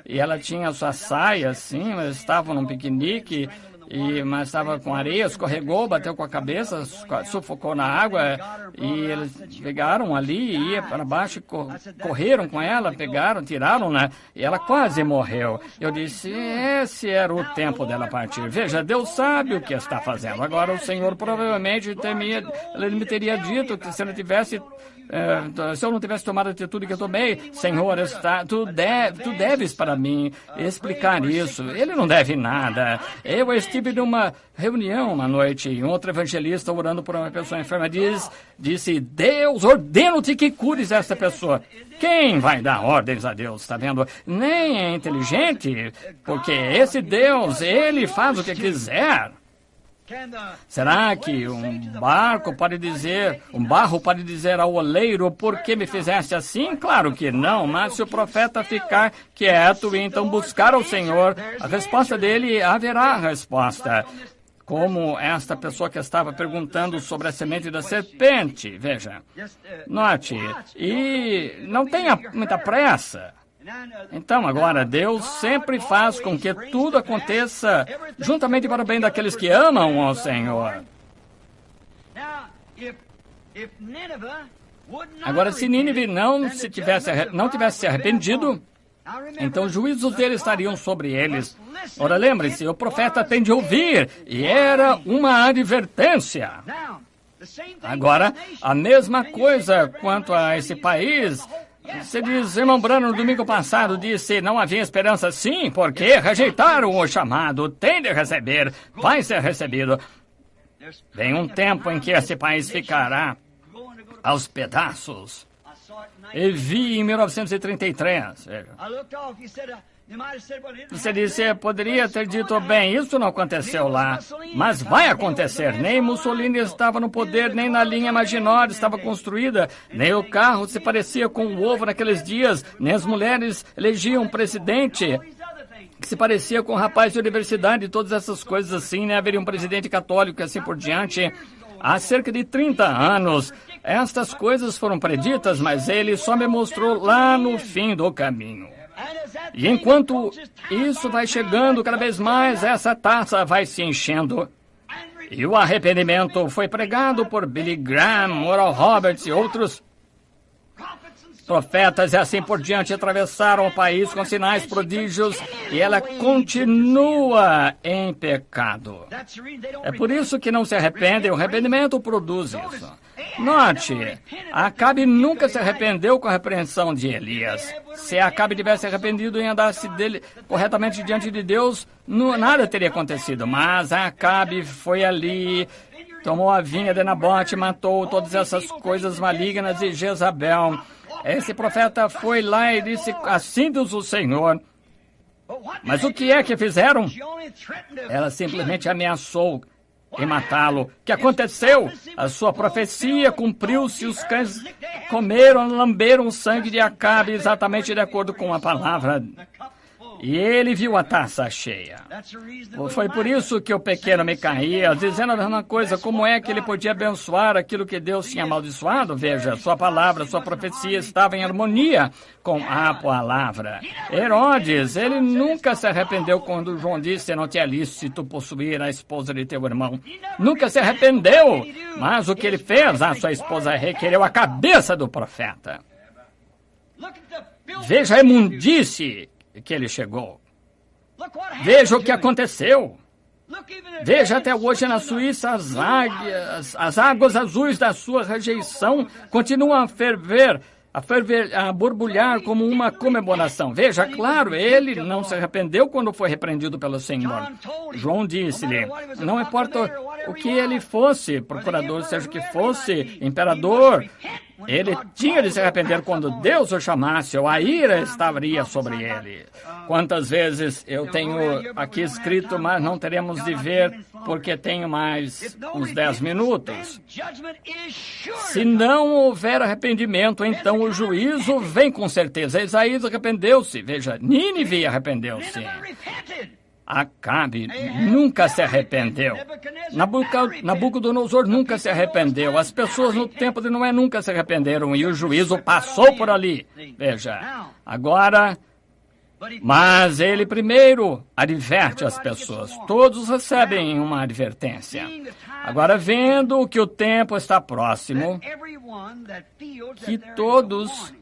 e ela tinha a sua saia, assim, mas estavam num piquenique, mas estava com areia, escorregou, bateu com a cabeça, sufocou na água, e eles pegaram ali, ia para baixo, correram com ela, pegaram, tiraram-na, e ela quase morreu. Eu disse, esse era o tempo dela partir. Veja, Deus sabe o que está fazendo. Agora, o Senhor provavelmente ele me teria dito que se eu não tivesse tomado a atitude que eu tomei, Senhor, tu deves para mim explicar isso. Ele não deve nada. Eu estive numa reunião uma noite e um outro evangelista orando por uma pessoa enferma disse, Deus, ordeno-te que cures essa pessoa. Quem vai dar ordens a Deus, está vendo? Nem é inteligente, porque esse Deus, ele faz o que quiser. Será que um barro pode dizer ao oleiro, por que me fizeste assim? Claro que não, mas se o profeta ficar quieto e então buscar ao Senhor, a resposta dele haverá resposta. Como esta pessoa que estava perguntando sobre a semente da serpente, veja, note, e não tenha muita pressa. Então, agora, Deus sempre faz com que tudo aconteça juntamente para o bem daqueles que amam ao Senhor. Agora, se Nínive não tivesse se arrependido, então os juízos dele estariam sobre eles. Ora, lembre-se, o profeta tem de ouvir, e era uma advertência. Agora, a mesma coisa quanto a esse país. Você diz, irmão Branham, no domingo passado disse, não havia esperança. Sim, porque rejeitaram o chamado, tem de receber, vai ser recebido. Vem um tempo em que esse país ficará aos pedaços. E vi em 1933. Você disse, poderia ter dito, bem, isso não aconteceu lá, mas vai acontecer. Nem Mussolini estava no poder, nem na linha Maginot estava construída, nem o carro se parecia com o ovo naqueles dias, nem as mulheres elegiam um presidente que se parecia com um rapaz de universidade, todas essas coisas assim, né? Haveria um presidente católico e assim por diante. Há cerca de 30 anos, estas coisas foram preditas, mas ele só me mostrou lá no fim do caminho. E enquanto isso vai chegando cada vez mais, essa taça vai se enchendo. E o arrependimento foi pregado por Billy Graham, Oral Roberts e outros profetas e assim por diante atravessaram o país com sinais prodígios e ela continua em pecado. É por isso que não se arrepende, o arrependimento produz isso. Note, Acabe nunca se arrependeu com a repreensão de Elias. Se Acabe tivesse arrependido e andasse corretamente diante de Deus, nada teria acontecido. Mas Acabe foi ali, tomou a vinha de Nabote, matou todas essas coisas malignas de Jezabel. Esse profeta foi lá e disse, assim diz o Senhor. Mas o que é que fizeram? Ela simplesmente ameaçou em matá-lo. O que aconteceu? A sua profecia cumpriu-se, os cães comeram, lamberam o sangue de Acabe exatamente de acordo com a palavra. E ele viu a taça cheia. Foi por isso que o pequeno Micaías, dizendo a mesma coisa, como é que ele podia abençoar aquilo que Deus tinha amaldiçoado? Veja, sua palavra, sua profecia estava em harmonia com a palavra. Herodes, ele nunca se arrependeu quando João disse, não te é lícito possuir a esposa de teu irmão. Nunca se arrependeu, mas o que ele fez? A sua esposa requereu a cabeça do profeta. Veja a imundície que ele chegou. Veja o que aconteceu. Veja até hoje na Suíça as águas azuis da sua rejeição continuam a ferver, a borbulhar como uma comemoração. Veja, claro, ele não se arrependeu quando foi repreendido pelo Senhor. João disse-lhe, não importa o que ele fosse, procurador, seja o que fosse, imperador, Ele tinha de se arrepender quando Deus o chamasse, ou a ira estaria sobre ele. Quantas vezes eu tenho aqui escrito, mas não teremos de ver, porque tenho mais uns 10 minutos. Se não houver arrependimento, então o juízo vem com certeza. Isaías arrependeu-se. Veja, Nínive arrependeu-se. Acabe nunca se arrependeu. Nabucodonosor nunca se arrependeu. As pessoas no tempo de Noé nunca se arrependeram e o juízo passou por ali. Veja, agora, mas ele primeiro adverte as pessoas. Todos recebem uma advertência. Agora, vendo que o tempo está próximo, que todos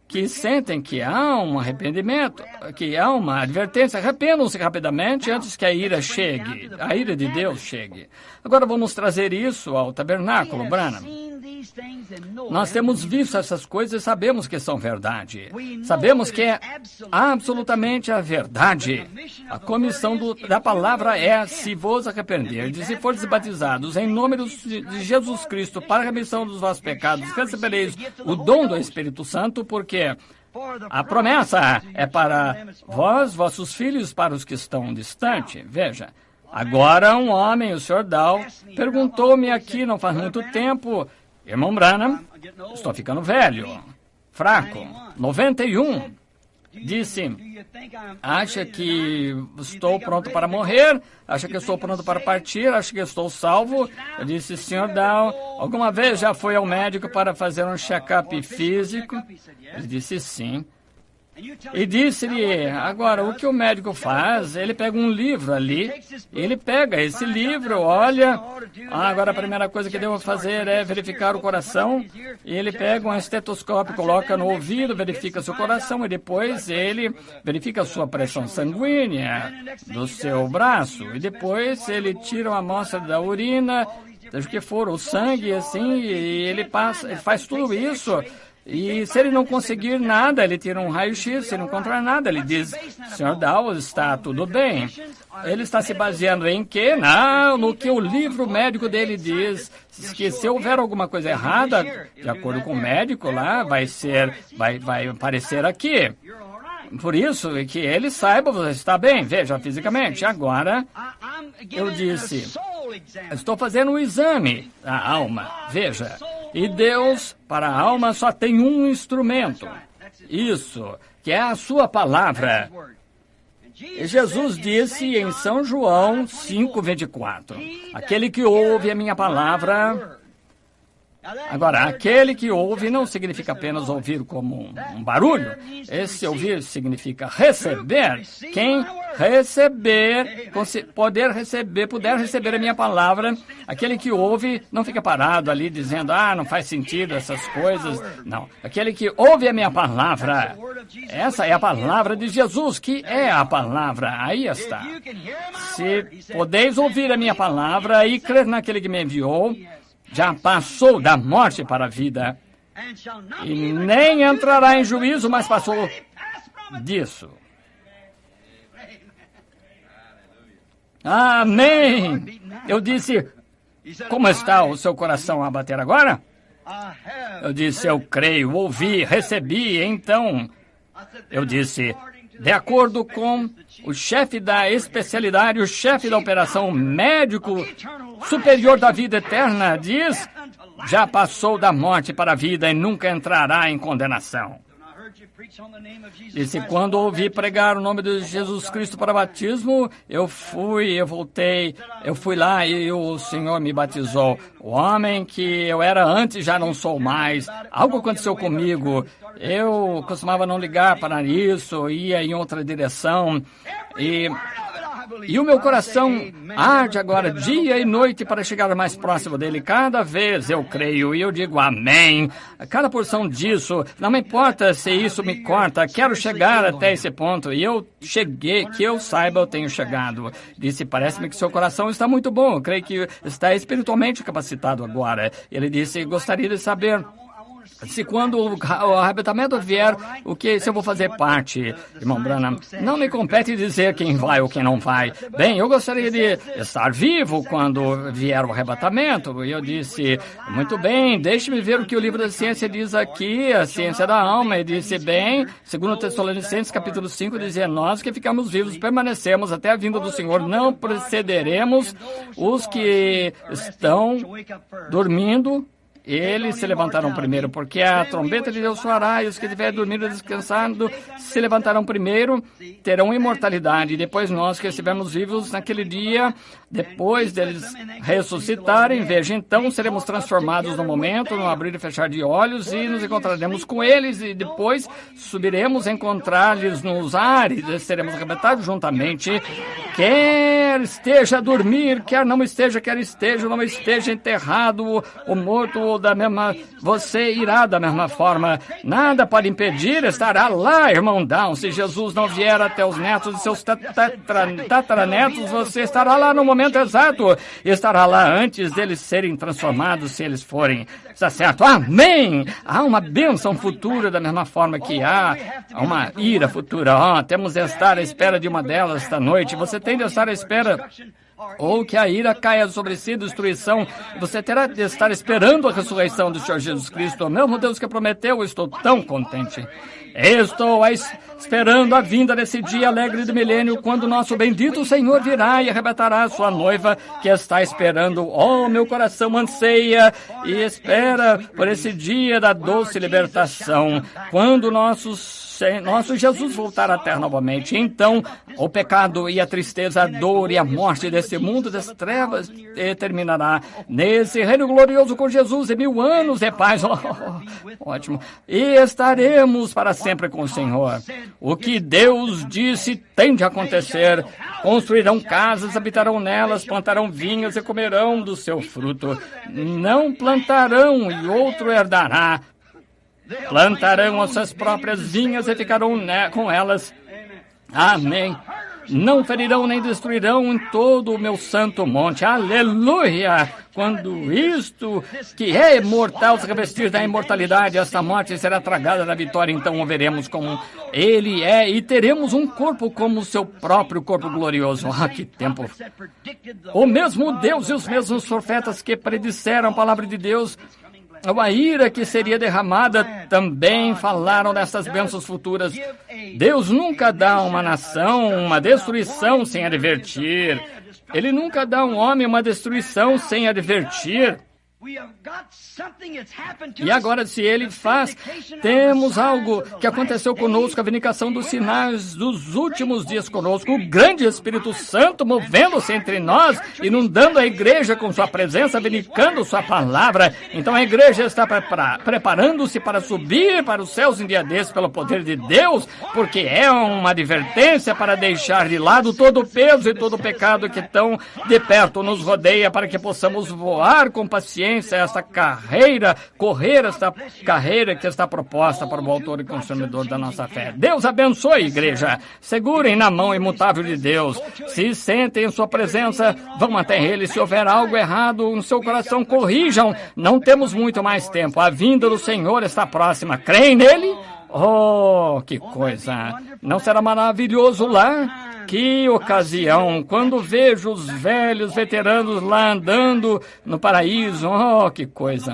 que sentem que há um arrependimento, que há uma advertência, arrependam-se rapidamente antes que a ira chegue, a ira de Deus chegue. Agora vamos trazer isso ao tabernáculo, Branham. Nós temos visto essas coisas e sabemos que são verdade. Sabemos que é absolutamente a verdade. A comissão da palavra é: se vos arrependerdes e fordes batizados em nome de Jesus Cristo para a remissão dos vossos pecados, recebereis o dom do Espírito Santo, porque a promessa é para vós, vossos filhos, para os que estão distantes. Veja, agora um homem, o Sr. Dow, perguntou-me aqui não faz muito tempo: irmão Branham, estou ficando velho, fraco, 91. Disse: acha que estou pronto para morrer? Acha que estou pronto para partir? Acha que estou salvo? Eu disse: Sr. Dow, alguma vez já foi ao médico para fazer um check-up físico? Ele disse: sim. E disse-lhe: agora, o que o médico faz? Ele pega um livro ali, ele pega esse livro, olha, agora a primeira coisa que devo fazer é verificar o coração, e ele pega um estetoscópio, coloca no ouvido, verifica seu coração, e depois ele verifica a sua pressão sanguínea do seu braço, e depois ele tira uma amostra da urina, seja o que for, o sangue, assim, e ele faz tudo isso. E se ele não conseguir nada, ele tira um raio-x, se não encontrar nada, ele diz: Sr. Dow, está tudo bem. Ele está se baseando em quê? Não, no que o livro médico dele diz, que se houver alguma coisa errada, de acordo com o médico lá, vai aparecer aqui. Por isso, que ele saiba, você está bem, veja, fisicamente. Agora, eu disse: estou fazendo um exame da alma, veja. E Deus, para a alma, só tem um instrumento. Isso, que é a sua palavra. E Jesus disse em São João 5:24, aquele que ouve a minha palavra. Agora, aquele que ouve não significa apenas ouvir como um barulho. Esse ouvir significa receber. Quem receber, puder receber a minha palavra, aquele que ouve não fica parado ali dizendo: não faz sentido essas coisas. Não, aquele que ouve a minha palavra, essa é a palavra de Jesus, que é a palavra. Aí está. Se podeis ouvir a minha palavra e crer naquele que me enviou, já passou da morte para a vida, e nem entrará em juízo, mas passou disso. Amém! Eu disse: como está o seu coração a bater agora? Eu disse: eu creio, ouvi, recebi. Então, eu disse: de acordo com o chefe da especialidade, o chefe da operação, médico superior da vida eterna, diz: já passou da morte para a vida e nunca entrará em condenação. Disse: quando ouvi pregar o nome de Jesus Cristo para batismo, eu fui lá e o Senhor me batizou. O homem que eu era antes já não sou mais. Algo aconteceu comigo. Eu costumava não ligar para isso, ia em outra direção. E o meu coração arde agora dia e noite para chegar mais próximo dele. Cada vez eu creio e eu digo amém. Cada porção disso, não me importa se isso me corta, quero chegar até esse ponto. E eu cheguei, que eu saiba, eu tenho chegado. Disse: parece-me que seu coração está muito bom. Eu creio que está espiritualmente capacitado agora. Ele disse: gostaria de saber Se quando o arrebatamento vier, se eu vou fazer parte, irmão Branham, não me compete dizer quem vai ou quem não vai. Bem, eu gostaria de estar vivo quando vier o arrebatamento. E eu disse, muito bem, deixe-me ver o que o livro da ciência diz aqui, a ciência da alma. E disse, bem, segundo Tessalonicenses capítulo 5, dizia, nós que ficamos vivos, permanecemos até a vinda do Senhor, não precederemos os que estão dormindo. Eles se levantarão primeiro, porque a trombeta de Deus soará, e os que estiverem dormindo e descansando se levantarão primeiro, terão imortalidade. E depois nós que estivermos vivos naquele dia, depois deles ressuscitarem, veja, então seremos transformados no momento, no abrir e fechar de olhos, e nos encontraremos com eles, e depois subiremos a encontrar-lhes nos ares, e seremos arrebatados juntamente. Quer esteja a dormir, quer não esteja, não esteja enterrado ou morto, você irá da mesma forma. Nada pode impedir, estará lá, irmão Down. Se Jesus não vier até os netos de seus tataranetos, você estará lá no momento exato. Estará lá antes deles serem transformados, se eles forem. Está certo? Amém! Há uma bênção futura da mesma forma que há uma ira futura. Temos de estar à espera de uma delas esta noite. Você tem de estar à espera ou que a ira caia sobre si, destruição. Você terá de estar esperando a ressurreição do Senhor Jesus Cristo. O mesmo Deus que prometeu, eu estou tão contente. Estou esperando a vinda desse dia alegre do milênio, quando o nosso bendito Senhor virá e arrebatará a sua noiva, que está esperando. Oh, meu coração anseia e espera por esse dia da doce libertação, quando nosso Jesus voltar à terra novamente. Então, o pecado e a tristeza, a dor e a morte desse mundo das trevas terminará nesse reino glorioso com Jesus, e 1000 anos de paz. Ótimo. E estaremos para sempre com o Senhor. O que Deus disse tem de acontecer. Construirão casas, habitarão nelas, plantarão vinhas e comerão do seu fruto. Não plantarão e outro herdará. Plantarão as suas próprias vinhas e ficarão com elas. Amém. Não ferirão nem destruirão em todo o meu santo monte. Aleluia! Quando isto, que é imortal, se revestir da imortalidade, esta morte será tragada da vitória. Então o veremos como ele é e teremos um corpo como o seu próprio corpo glorioso. Que tempo! O mesmo Deus e os mesmos profetas que predisseram a palavra de Deus, a ira que seria derramada, também falaram dessas bênçãos futuras. Deus nunca dá a uma nação uma destruição sem advertir. Ele nunca dá a um homem uma destruição sem advertir. E agora, se ele faz, temos algo que aconteceu conosco, a vindicação dos sinais dos últimos dias conosco, o grande Espírito Santo movendo-se entre nós, inundando a igreja com sua presença, vindicando sua palavra. Então a igreja está preparando-se para subir para os céus em dia desses pelo poder de Deus, porque é uma advertência para deixar de lado todo o peso e todo o pecado que tão de perto nos rodeia, para que possamos voar com paciência esta carreira, correr esta carreira que está proposta para o autor e consumidor da nossa fé. Deus abençoe, igreja. Segurem na mão imutável de Deus. Se sentem em sua presença, vão até ele. Se houver algo errado no seu coração, corrijam. Não temos muito mais tempo. A vinda do Senhor está próxima. Creem nele? Oh, que coisa! Não será maravilhoso lá? Que ocasião, quando vejo os velhos veteranos lá andando no paraíso. Oh, que coisa!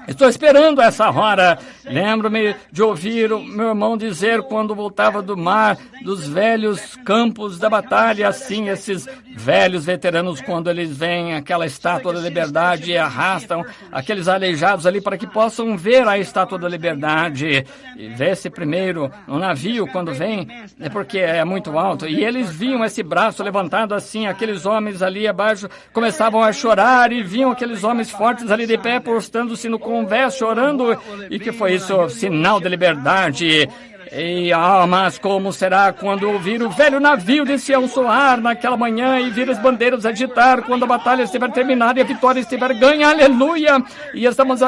Estou esperando essa hora. Lembro-me de ouvir o meu irmão dizer, quando voltava do mar, dos velhos campos da batalha, assim, esses velhos veteranos, quando eles veem aquela estátua da liberdade e arrastam aqueles aleijados ali para que possam ver a estátua da liberdade. E vê-se primeiro no navio, quando vem, é porque é muito alto, e eles viam esse braço levantado assim, aqueles homens ali abaixo começavam a chorar, e viam aqueles homens fortes ali de pé, postando-se no convés, chorando. E que foi isso? Sinal de liberdade. Mas como será quando ouvir o velho navio de Sião soar naquela manhã e vir as bandeiras agitar quando a batalha estiver terminada e a vitória estiver ganha, aleluia! E estamos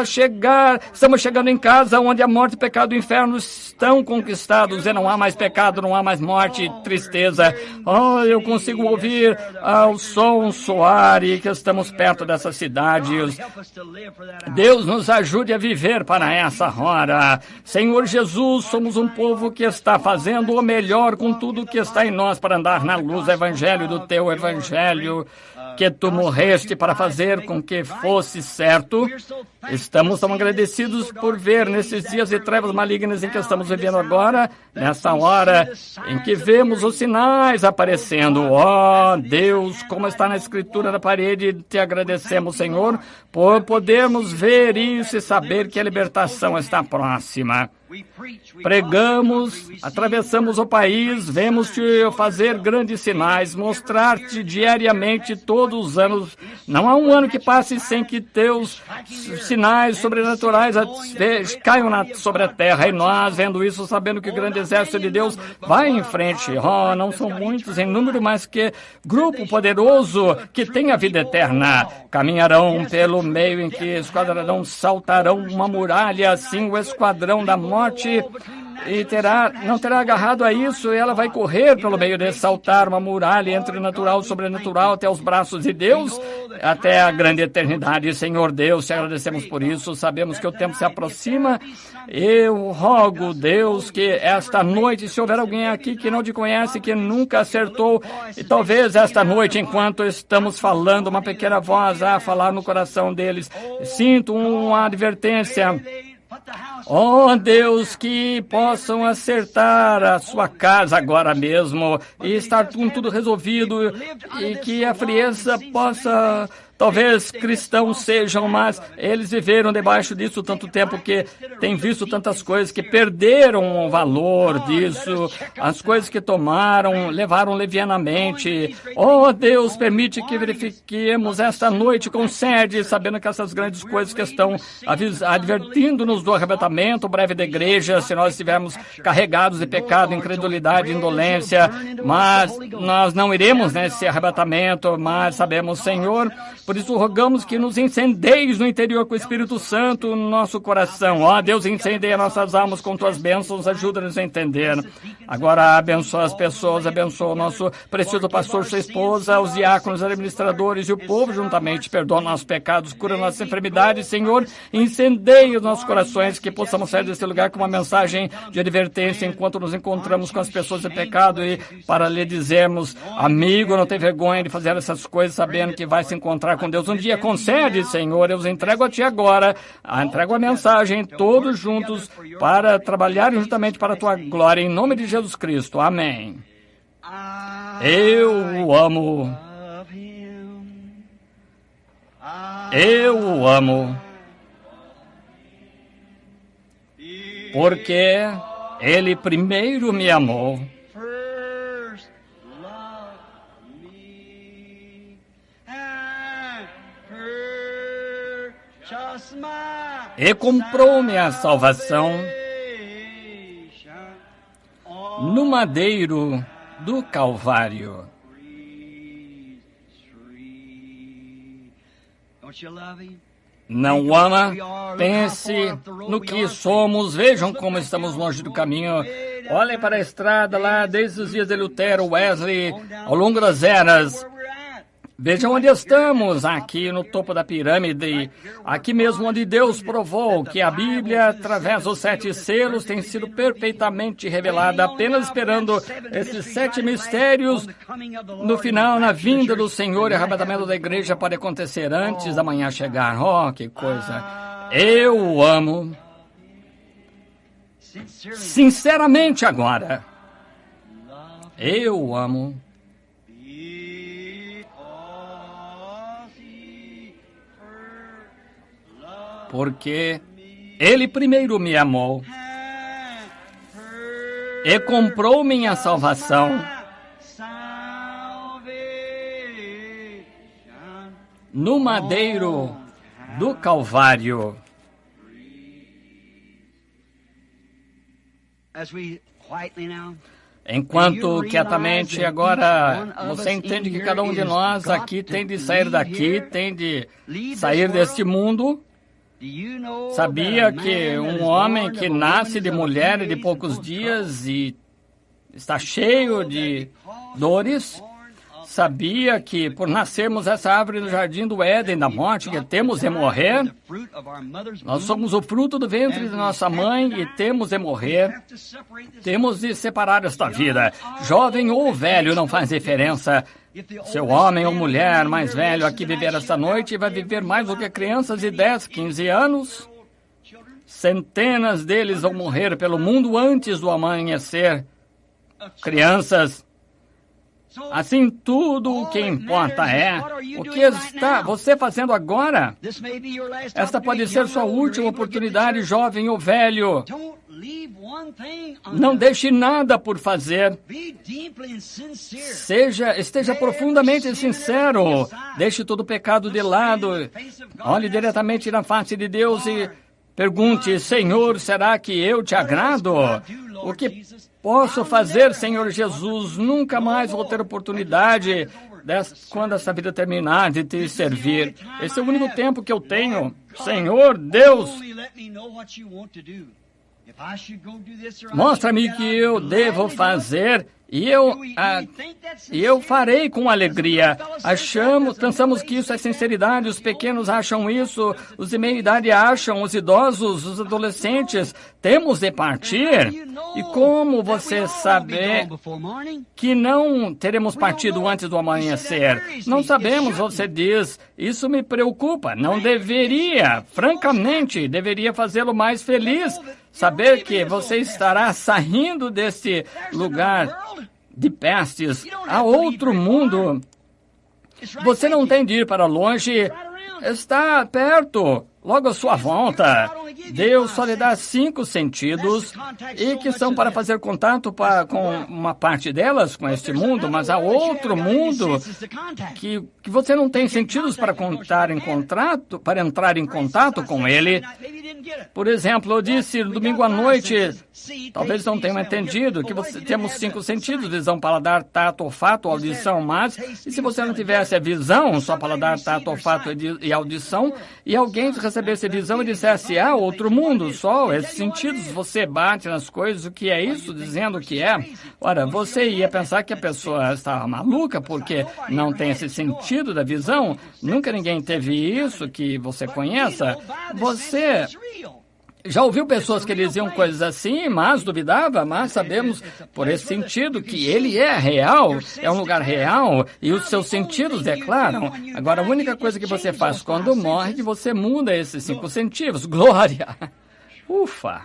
chegando em casa onde a morte, o pecado e o inferno estão conquistados e não há mais pecado, não há mais morte e tristeza. Eu consigo ouvir o som soar e que estamos perto dessa cidade. Deus nos ajude a viver para essa hora. Senhor Jesus, somos um povo que está fazendo o melhor com tudo que está em nós para andar na luz do Evangelho, do Teu Evangelho, que Tu morreste para fazer com que fosse certo. Estamos tão agradecidos por ver nesses dias de trevas malignas em que estamos vivendo agora, nessa hora em que vemos os sinais aparecendo. Deus, como está na escritura da parede, te agradecemos, Senhor, por podermos ver isso e saber que a libertação está próxima. Pregamos, atravessamos o país, vemos-te fazer grandes sinais, mostrar-te diariamente todos os anos. Não há um ano que passe sem que teus sinais sobrenaturais caiam sobre a terra. E nós, vendo isso, sabendo que o grande exército de Deus vai em frente. Não são muitos em número, mas que grupo poderoso que tem a vida eterna. Caminharão pelo meio em que esquadrão, saltarão uma muralha, assim o esquadrão da morte e não terá agarrado a isso, e ela vai correr pelo meio de saltar uma muralha entre o natural e o sobrenatural até os braços de Deus, até a grande eternidade. Senhor Deus, te agradecemos por isso, sabemos que o tempo se aproxima. Eu rogo, Deus, que esta noite, se houver alguém aqui que não te conhece, que nunca acertou, e talvez esta noite, enquanto estamos falando, uma pequena voz a falar no coração deles, sinto uma advertência. Deus, que possam acertar a sua casa agora mesmo e estar com tudo resolvido e que a frieza possa... Talvez cristãos sejam, mas eles viveram debaixo disso tanto tempo que têm visto tantas coisas que perderam o valor disso, as coisas que tomaram, levaram levianamente. Deus, permite que verifiquemos esta noite com sede, sabendo que essas grandes coisas que estão advertindo-nos do arrebatamento breve da igreja, se nós estivermos carregados de pecado, incredulidade, indolência, mas nós não iremos nesse arrebatamento, mas sabemos, Senhor, por isso rogamos que nos incendeis no interior com o Espírito Santo no nosso coração. Deus, incendeia nossas almas com tuas bênçãos, ajuda-nos a entender. Agora abençoa as pessoas, abençoa o nosso precioso pastor, sua esposa, os diáconos, administradores e o povo juntamente. Perdoa nossos pecados, cura nossas enfermidades, Senhor. Incendeia os nossos corações, que possamos sair desse lugar com uma mensagem de advertência enquanto nos encontramos com as pessoas de pecado e para lhe dizermos, amigo, não tem vergonha de fazer essas coisas sabendo que vai se encontrar com Deus. Um dia concede, Senhor, eu os entrego a Ti agora, entrego a mensagem, todos juntos, para trabalhar juntamente para a Tua glória, em nome de Jesus Cristo. Amém. Eu o amo. Eu o amo. Porque Ele primeiro me amou. E comprou-me a salvação no madeiro do Calvário. Não o ama? Pense no que somos. Vejam como estamos longe do caminho. Olhem para a estrada lá, desde os dias de Lutero, Wesley, ao longo das eras. Vejam onde estamos, aqui no topo da pirâmide, aqui mesmo onde Deus provou que a Bíblia, através dos 7 selos, tem sido perfeitamente revelada, apenas esperando esses 7 mistérios no final, na vinda do Senhor e arrebatamento da igreja pode acontecer antes da manhã chegar. Que coisa! Eu o amo. Sinceramente agora, eu o amo. Porque Ele primeiro me amou e comprou minha salvação no madeiro do Calvário. Enquanto quietamente agora você entende que cada um de nós aqui tem de sair daqui, tem de sair deste mundo. Sabia que um homem que nasce de mulher e de poucos dias e está cheio de dores, sabia que por nascermos essa árvore no jardim do Éden da morte, que temos de morrer, nós somos o fruto do ventre de nossa mãe e temos de morrer, temos de separar esta vida. Jovem ou velho, não faz diferença. Seu homem ou mulher mais velho aqui viver esta noite vai viver mais do que crianças de 10, 15 anos. Centenas deles vão morrer pelo mundo antes do amanhecer. Crianças. Assim, tudo o que importa é o que está você fazendo agora. Esta pode ser sua última oportunidade, jovem ou velho. Não deixe nada por fazer. Esteja profundamente sincero. Deixe todo o pecado de lado. Olhe diretamente na face de Deus e pergunte: Senhor, será que eu te agrado? O que posso fazer, Senhor Jesus? Nunca mais vou ter oportunidade, quando essa vida terminar, de te servir. Esse é o único tempo que eu tenho. Senhor Deus, mostra-me o que eu devo fazer e eu farei com alegria. Pensamos que isso é sinceridade, os pequenos acham isso, os de meia idade acham, os idosos, os adolescentes. Temos de partir. E como você saber que não teremos partido antes do amanhecer? Não sabemos, você diz. Isso me preocupa. Não deveria, francamente, deveria fazê-lo mais feliz. Saber que você estará saindo desse lugar de pestes a outro mundo. Você não tem de ir para longe, está perto, logo à sua volta. Deus só lhe dá 5 sentidos e que são para fazer contato com uma parte delas, com este mundo, mas há outro mundo que você não tem sentidos para entrar em contato com ele. Por exemplo, eu disse domingo à noite, talvez não tenham entendido, que temos 5 sentidos: visão, paladar, tato, olfato, audição, mas e se você não tivesse a visão, só paladar, tato, olfato e audição, e alguém recebesse visão e dissesse: outro mundo, só esses sentidos, você bate nas coisas, o que é isso? Dizendo o que é. Ora, você ia pensar que a pessoa estava maluca porque não tem esse sentido da visão. Nunca ninguém teve isso que você conheça. Você já ouviu pessoas que diziam coisas assim, mas duvidava, mas sabemos por esse sentido que ele é real, é um lugar real e os seus sentidos declaram. Agora, a única coisa que você faz quando morre é que você muda esses 5 sentidos. Glória! Ufa!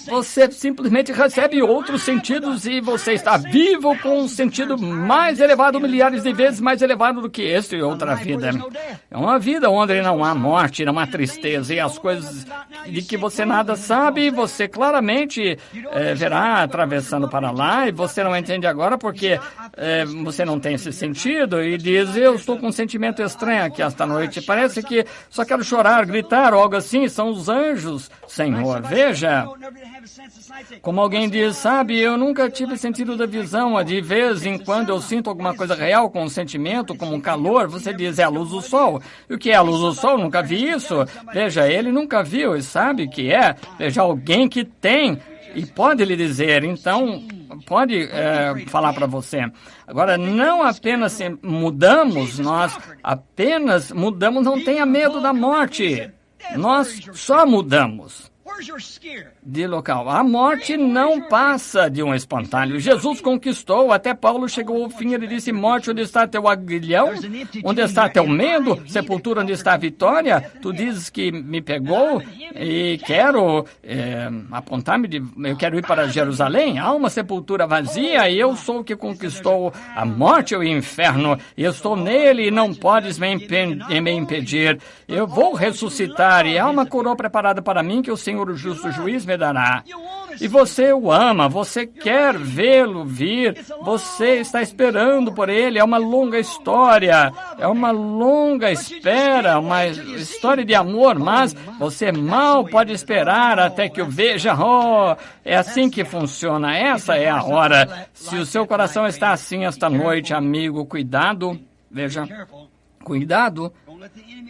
Você simplesmente recebe outros sentidos e você está vivo com um sentido mais elevado, milhares de vezes mais elevado do que este e outra vida. É uma vida onde não há morte, não há tristeza e as coisas de que você nada sabe, você claramente verá atravessando para lá e você não entende agora porque você não tem esse sentido e diz: eu estou com um sentimento estranho aqui esta noite, parece que só quero chorar, gritar ou algo assim. São os anjos, Senhor. Veja, como alguém diz: sabe, eu nunca tive sentido da visão. De vez em quando eu sinto alguma coisa real com um sentimento, como um calor. Você diz: é a luz do sol. E o que é a luz do sol? Nunca vi isso. Veja, ele nunca viu e sabe o que é. Veja, alguém que tem e pode lhe dizer, então pode falar para você. Agora, não apenas mudamos, nós apenas mudamos, não tenha medo da morte. Nós só mudamos de local. A morte não passa de um espantalho. Jesus conquistou, até Paulo chegou ao fim, ele disse: morte, onde está teu aguilhão? Onde está teu medo? Sepultura, onde está a vitória? Tu dizes que me pegou e quero apontar-me, eu quero ir para Jerusalém. Há uma sepultura vazia e eu sou o que conquistou a morte e o inferno. E eu estou nele e não podes me impedir. Eu vou ressuscitar e há uma coroa preparada para mim que o Senhor, o justo juiz, me dará. E você o ama, você quer vê-lo vir, você está esperando por ele. É uma longa história, é uma longa espera, uma história de amor, mas você mal pode esperar até que o veja. Oh, é assim que funciona, essa é a hora. Se o seu coração está assim esta noite, amigo, cuidado, veja, cuidado.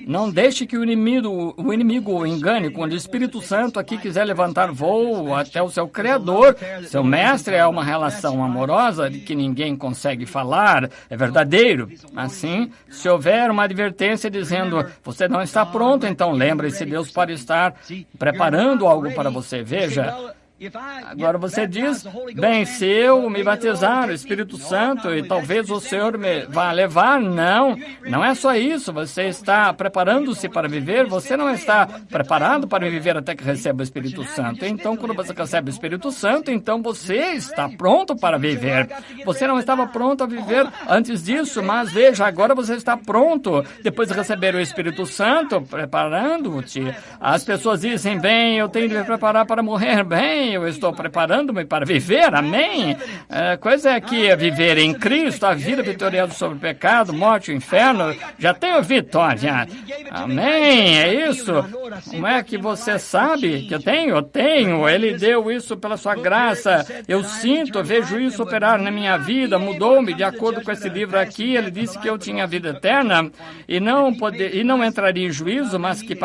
Não deixe que o inimigo o engane. Quando o Espírito Santo aqui quiser levantar voo até o seu Criador, seu mestre, é uma relação amorosa de que ninguém consegue falar, é verdadeiro. Assim, se houver uma advertência dizendo, você não está pronto, então lembre-se, Deus pode estar preparando algo para você. Veja, agora você diz, bem, se eu me batizar no Espírito Santo e talvez o Senhor me vá levar, não é só isso, você está preparando-se para viver, você não está preparado para viver até que receba o Espírito Santo. Então, quando você recebe o Espírito Santo, então você está pronto para viver. Você não estava pronto a viver antes disso, mas veja, agora você está pronto, depois de receber o Espírito Santo, preparando-te. As pessoas dizem, bem, eu tenho de me preparar para morrer, bem, eu estou preparando-me para viver, amém? Coisa é que viver em Cristo, a vida vitoriosa sobre o pecado, morte e o inferno, já tenho vitória, amém? É isso. Como é que você sabe que eu tenho? Eu tenho, Ele deu isso pela sua graça, eu sinto, eu vejo isso operar na minha vida, mudou-me de acordo com esse livro aqui, Ele disse que eu tinha vida eterna e não entraria em juízo, mas que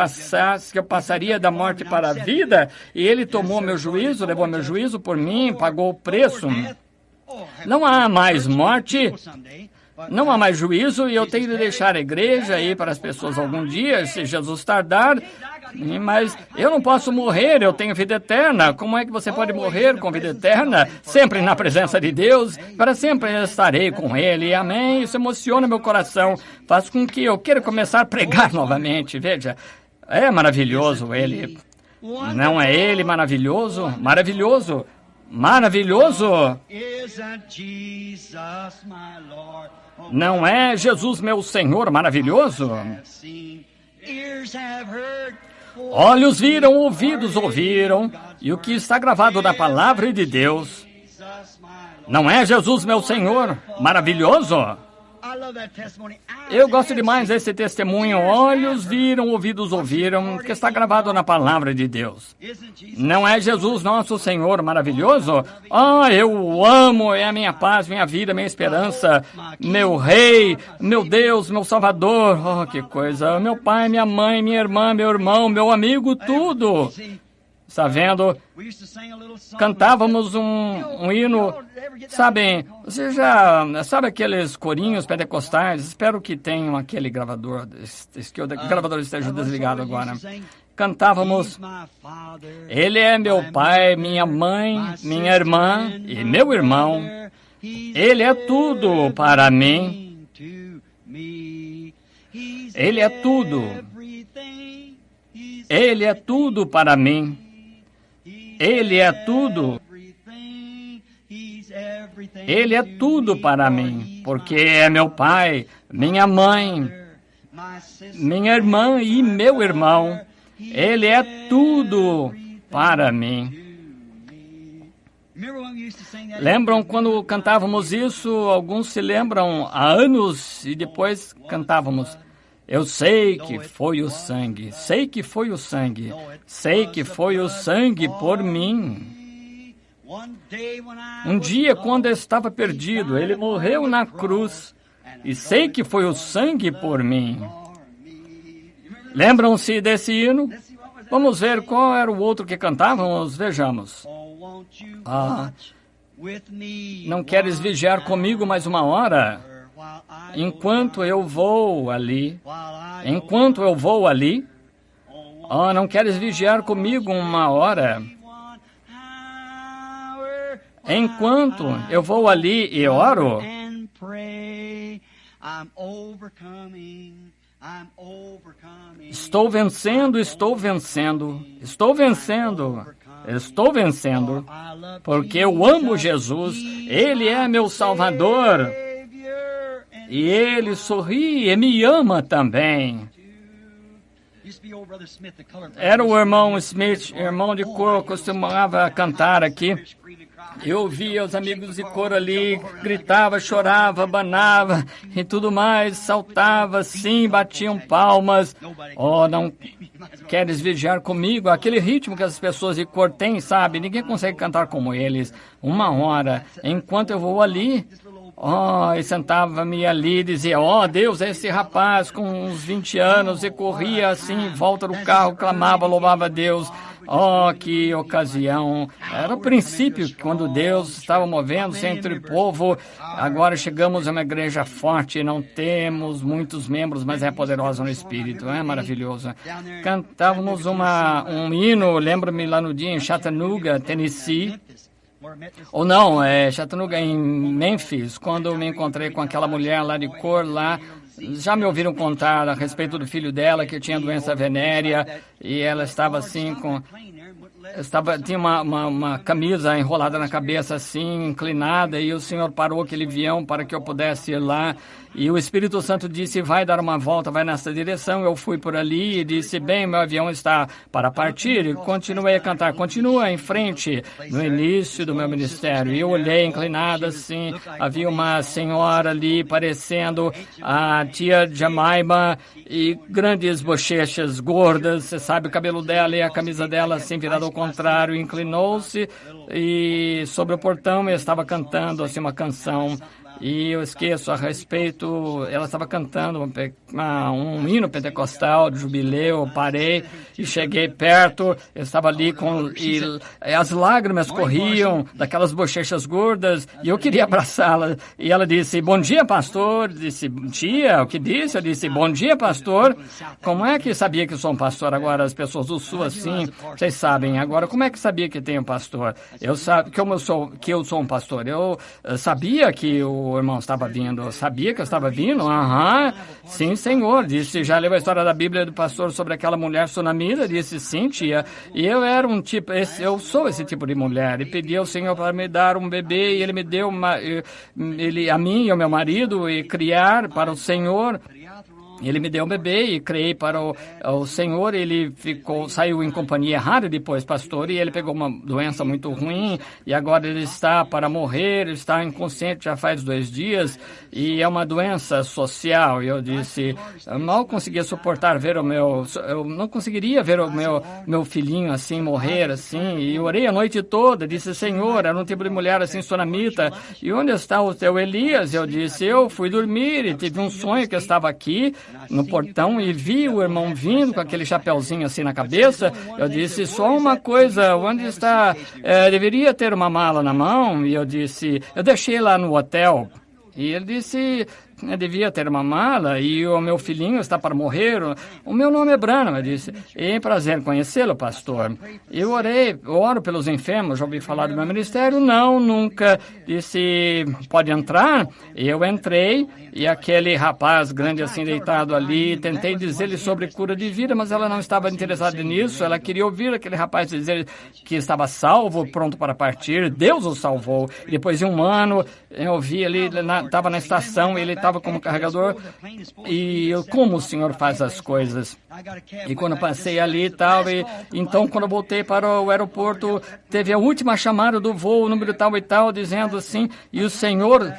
eu passaria da morte para a vida, e Ele tomou meu juízo, levou meu juízo por mim, pagou o preço. Não há mais morte, não há mais juízo, e eu tenho de deixar a igreja aí para as pessoas algum dia, se Jesus tardar, mas eu não posso morrer, eu tenho vida eterna. Como é que você pode morrer com vida eterna? Sempre na presença de Deus, para sempre estarei com Ele, amém? Isso emociona meu coração, faz com que eu queira começar a pregar novamente, veja, é maravilhoso Ele. Não é Ele maravilhoso? Maravilhoso! Maravilhoso! Não é Jesus meu Senhor maravilhoso? Olhos viram, ouvidos ouviram, e o que está gravado na palavra de Deus. Não é Jesus meu Senhor maravilhoso? Eu gosto demais desse testemunho. Olhos viram, ouvidos ouviram, que está gravado na palavra de Deus. Não é Jesus nosso Senhor maravilhoso? Eu o amo, é a minha paz, minha vida, minha esperança, meu Rei, meu Deus, meu Salvador. Oh, que coisa! Meu pai, minha mãe, minha irmã, meu irmão, meu amigo, tudo. Está vendo? Cantávamos um hino, sabem, você já sabe aqueles corinhos pentecostais? Espero que tenham aquele gravador, que o gravador esteja desligado agora. Cantávamos, Ele é meu pai, minha mãe, minha irmã e meu irmão. Ele é tudo para mim. Ele é tudo. Ele é tudo para mim. Ele é tudo. Ele é tudo para mim, porque é meu pai, minha mãe, minha irmã e meu irmão. Ele é tudo para mim. Lembram quando cantávamos isso? Alguns se lembram há anos e depois cantávamos. Eu sei que foi o sangue, sei que foi o sangue, sei que foi o sangue por mim. Um dia, quando eu estava perdido, Ele morreu na cruz, e sei que foi o sangue por mim. Lembram-se desse hino? Vamos ver qual era o outro que cantávamos, vejamos. Não queres vigiar comigo mais uma hora? Enquanto eu vou ali, não queres vigiar comigo uma hora? Enquanto eu vou ali e oro, estou vencendo, porque eu amo Jesus, Ele é meu Salvador. E Ele sorri e me ama também. Era o irmão Smith, irmão de cor, costumava cantar aqui. Eu via os amigos de cor ali, gritava, chorava, abanava e tudo mais, saltava, sim, batiam palmas. Oh, não queres vigiar comigo? Aquele ritmo que as pessoas de cor têm, sabe? Ninguém consegue cantar como eles. 1 hora, enquanto eu vou ali... Oh, e sentava-me ali e dizia, oh, Deus, é esse rapaz com uns 20 anos, e corria assim, em volta do carro, clamava, louvava a Deus. Oh, que ocasião! Era o princípio, quando Deus estava movendo-se entre o povo. Agora chegamos a uma igreja forte, não temos muitos membros, mas é poderosa no Espírito, é maravilhoso. Cantávamos um hino, lembro-me lá no dia em Chattanooga, Tennessee. Ou não, Chattanooga em Memphis, quando eu me encontrei com aquela mulher lá de cor lá. Já me ouviram contar a respeito do filho dela que tinha doença venérea e ela estava assim tinha uma camisa enrolada na cabeça assim, inclinada, e o Senhor parou aquele avião para que eu pudesse ir lá. E o Espírito Santo disse, vai dar uma volta, vai nessa direção. Eu fui por ali e disse, bem, meu avião está para partir. E continuei a cantar, continua em frente, no início do meu ministério. E eu olhei inclinada assim, havia uma senhora ali parecendo a tia Jemima, e grandes bochechas gordas, você sabe, o cabelo dela e a camisa dela assim virada ao contrário, inclinou-se e sobre o portão eu estava cantando assim uma canção. E eu esqueço a respeito, ela estava cantando um hino pentecostal de jubileu, eu parei e cheguei perto, eu estava ali e as lágrimas corriam daquelas bochechas gordas e eu queria abraçá-la. E ela disse, bom dia, pastor. Eu disse, tia, o que disse? Eu disse, bom dia, pastor. Como é que sabia que eu sou um pastor? Agora, as pessoas do Sul, assim, vocês sabem. Agora, como é que sabia que tem um pastor? Eu sou um pastor. Eu sabia que o irmão estava vindo. Eu sabia que eu estava vindo? Aham. Sim, senhor. Disse, já leu a história da Bíblia do pastor sobre aquela mulher sunamita? Disse, sim, tia. E eu era eu sou esse tipo de mulher. E pedi ao Senhor para me dar um bebê e ele me deu a mim e ao meu marido e criar para o Senhor. Ele me deu um bebê e criei para o Senhor. Ele saiu em companhia errada depois, pastor, e ele pegou uma doença muito ruim e agora ele está para morrer, ele está inconsciente já faz 2 dias e é uma doença social. E eu disse, eu mal conseguia suportar eu não conseguiria ver o meu filhinho assim morrer assim, e orei a noite toda, disse, Senhor, era um tipo de mulher assim sunamita, e onde está o teu Elias? Eu disse, eu fui dormir e tive um sonho que eu estava aqui no portão e vi o irmão vindo com aquele chapeuzinho assim na cabeça. Eu disse, só uma coisa, onde está? Deveria ter uma mala na mão. E eu disse, eu deixei lá no hotel. E ele disse, eu devia ter uma mala e o meu filhinho está para morrer. O meu nome é Branham, eu disse. É prazer conhecê-lo, pastor. Eu oro pelos enfermos, já ouvi falar do meu ministério? Não, nunca. Disse, pode entrar? Eu entrei e aquele rapaz grande assim deitado ali, tentei dizer-lhe sobre cura de vida, mas ela não estava interessada nisso. Ela queria ouvir aquele rapaz dizer que estava salvo, pronto para partir. Deus o salvou. E depois de 1 ano, eu vi ele, estava na estação, ele estava como carregador, e como o Senhor faz as coisas. E quando eu passei ali e tal, então quando eu voltei para o aeroporto, teve a última chamada do voo, número tal e tal, dizendo assim, e o Senhor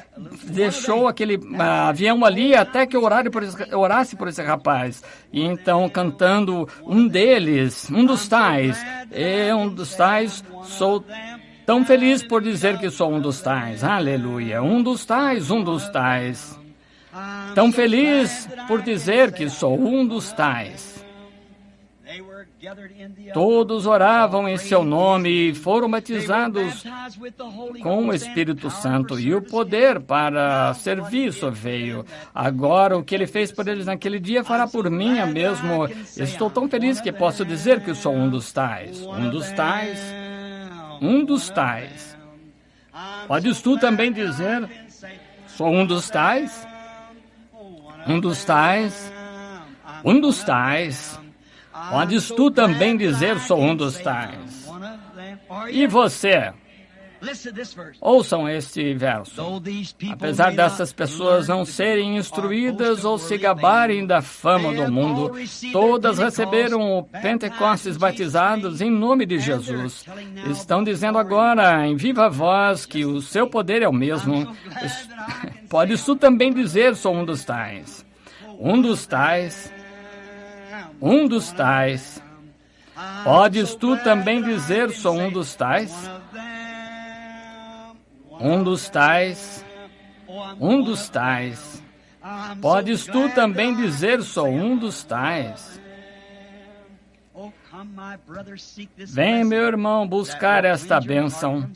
deixou aquele avião ali até que eu orasse por esse rapaz. E então, cantando um dos tais, sou tão feliz por dizer que sou um dos tais. Aleluia. Um dos tais. Tão feliz por dizer que sou um dos tais. Todos oravam em seu nome e foram batizados com o Espírito Santo, e o poder para serviço veio. Agora, o que ele fez por eles naquele dia fará por mim mesmo. Estou tão feliz que posso dizer que sou um dos tais. Um dos tais. Podes tu também dizer, sou um dos tais? Um dos tais. Podes tu também dizer, sou um dos tais. E você? Ouçam este verso. Apesar dessas pessoas não serem instruídas ou se gabarem da fama do mundo, todas receberam o Pentecostes batizadas em nome de Jesus. Estão dizendo agora, em viva voz, que o seu poder é o mesmo. Podes tu também dizer, sou um dos tais. Um dos tais. Um dos tais. Podes tu também dizer, sou um dos tais? Um dos tais. Um dos tais. Podes tu também dizer, sou um dos tais? Vem, meu irmão, buscar esta bênção,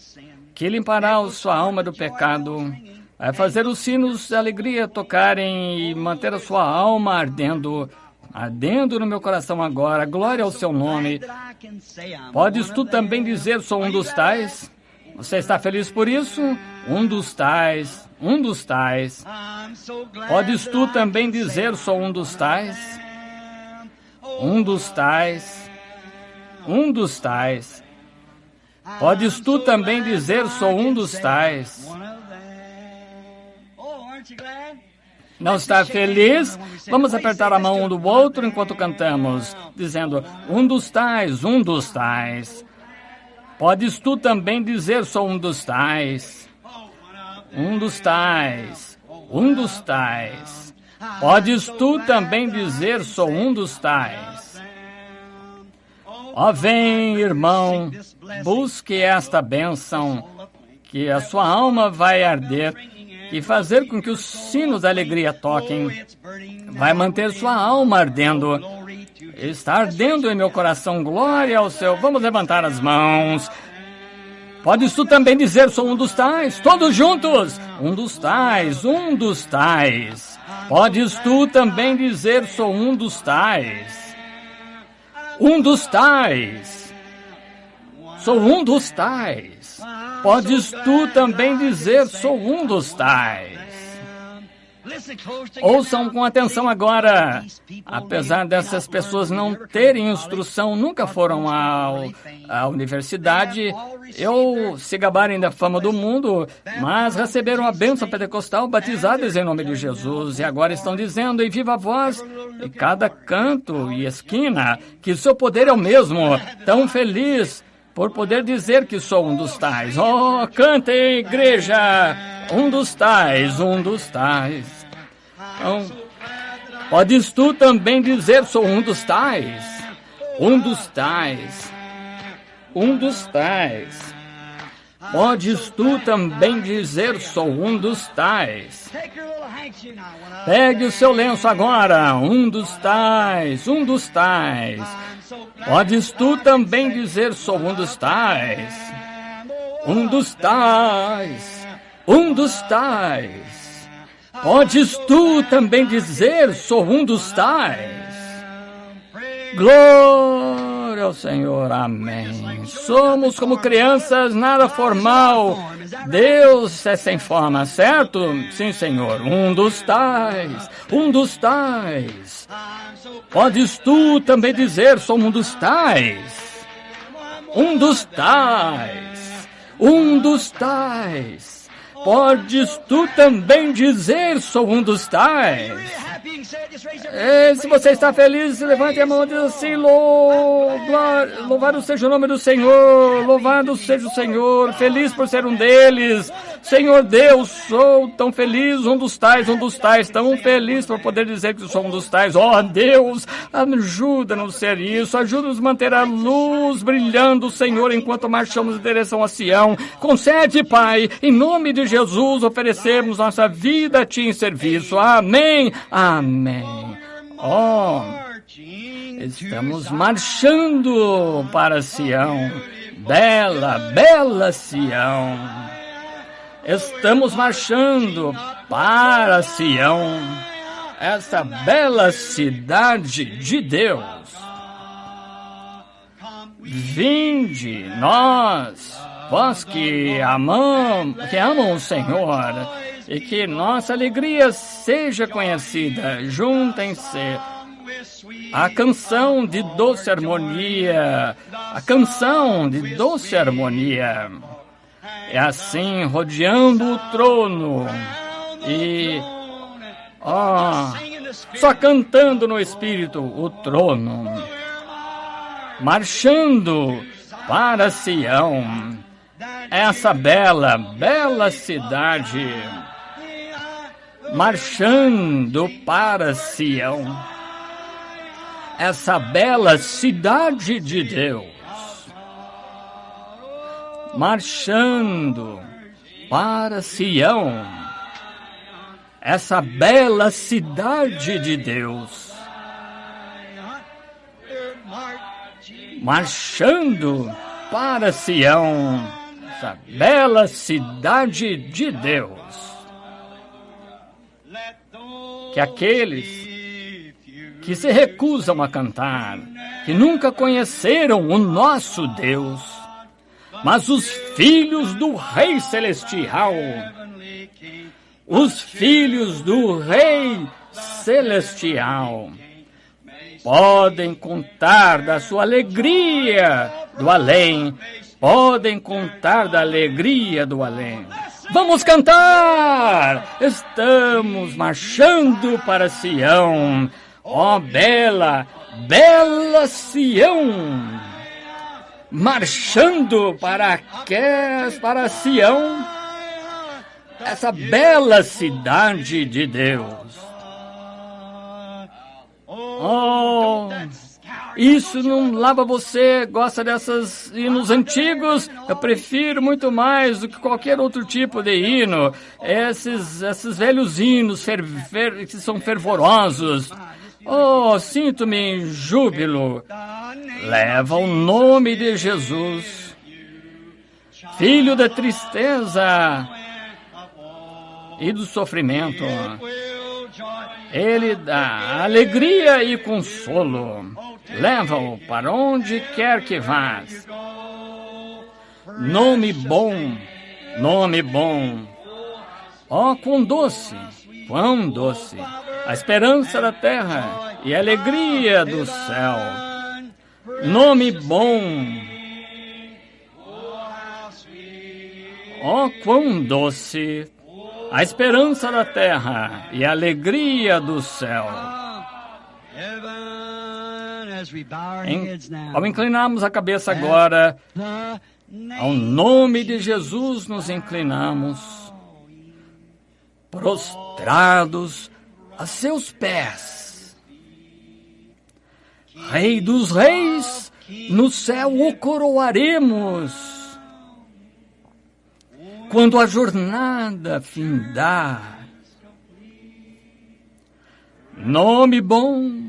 que limpará a sua alma do pecado, vai fazer os sinos de alegria tocarem e manter a sua alma ardendo no meu coração agora. Glória ao seu nome. Podes tu também dizer, sou um dos tais? Você está feliz por isso? Um dos tais, um dos tais. Podes tu também dizer, sou um dos tais? Um dos tais, um dos tais. Podes tu também dizer, sou um dos tais? Não está feliz? Vamos apertar a mão um do outro enquanto cantamos, dizendo, um dos tais, um dos tais. Podes tu também dizer, sou um dos tais? Um dos tais, um dos tais. Podes tu também dizer, sou um dos tais? Ó, vem, irmão, busque esta bênção, que a sua alma vai arder e fazer com que os sinos da alegria toquem. Vai manter sua alma ardendo. Está ardendo em meu coração, glória ao seu. Vamos levantar as mãos. Podes tu também dizer, sou um dos tais? Todos juntos. Um dos tais, um dos tais. Podes tu também dizer, sou um dos tais? Um dos tais. Sou um dos tais. Podes tu também dizer, sou um dos tais? Ouçam com atenção agora. Apesar dessas pessoas não terem instrução, nunca foram à universidade, ou se gabarem da fama do mundo, mas receberam a bênção pentecostal, batizadas em nome de Jesus, e agora estão dizendo em viva voz, em cada canto e esquina, que seu poder é o mesmo. Tão feliz por poder dizer que sou um dos tais. Oh, cantem, igreja! Um dos tais, um dos tais. Então, podes tu também dizer, sou um dos tais? Um dos tais. Um dos tais. Podes tu também dizer, sou um dos tais? Pegue o seu lenço agora. Um dos tais, um dos tais. Podes tu também dizer, sou um dos tais? Um dos tais. Um dos tais. Podes tu também dizer, sou um dos tais? Glória ao Senhor, amém. Somos como crianças, nada formal. Deus é sem forma, certo? Sim, Senhor. Um dos tais, um dos tais. Podes tu também dizer, sou um dos tais? Um dos tais, um dos tais. Podes tu também dizer, sou um dos tais? Se você está feliz, levante a mão e diz assim, louvado seja o nome do Senhor, louvado seja o Senhor, feliz por ser um deles. Senhor Deus, sou tão feliz, um dos tais, tão feliz por poder dizer que sou um dos tais. Ó Deus, ajuda-nos a ser isso, ajuda-nos a manter a luz brilhando, Senhor, enquanto marchamos em direção a Sião. Concede, Pai, em nome de Jesus, oferecemos nossa vida a Ti em serviço. Amém, amém. Oh, estamos marchando para Sião, bela, bela Sião. Estamos marchando para Sião, essa bela cidade de Deus. Vinde, vós que amam o Senhor, e que nossa alegria seja conhecida. Juntem-se a canção de doce harmonia, a canção de doce harmonia. E assim, rodeando o trono e só cantando no Espírito o trono, marchando para Sião, essa bela, bela cidade, marchando para Sião, essa bela cidade de Deus, marchando para Sião, essa bela cidade de Deus, marchando para Sião, essa bela cidade de Deus. Que aqueles que se recusam a cantar, que nunca conheceram o nosso Deus, mas os filhos do Rei Celestial, os filhos do Rei Celestial, podem contar da sua alegria do além, podem contar da alegria do além. Vamos cantar! Estamos marchando para Sião, ó bela, bela Sião, marchando para Sião, essa bela cidade de Deus. Oh, isso não lava você, gosta dessas hinos antigos? Eu prefiro muito mais do que qualquer outro tipo de hino. Esses velhos hinos que são fervorosos. Oh, sinto-me em júbilo. Leva o nome de Jesus, filho da tristeza e do sofrimento. Ele dá alegria e consolo. Leva-o para onde quer que vás. Nome bom, nome bom. Oh, quão doce, a esperança da terra e a alegria do céu. Nome bom. Oh, quão doce, a esperança da terra e a alegria do céu. Ao inclinarmos a cabeça agora, ao nome de Jesus nos inclinamos, prostrados a seus pés. Rei dos reis, no céu o coroaremos. Quando a jornada findar, nome bom,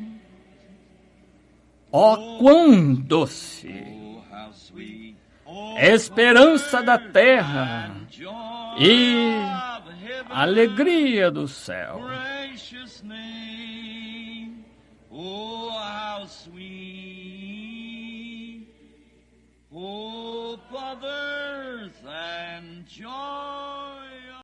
ó quão doce, esperança da terra e alegria do céu. Hope of earth and joy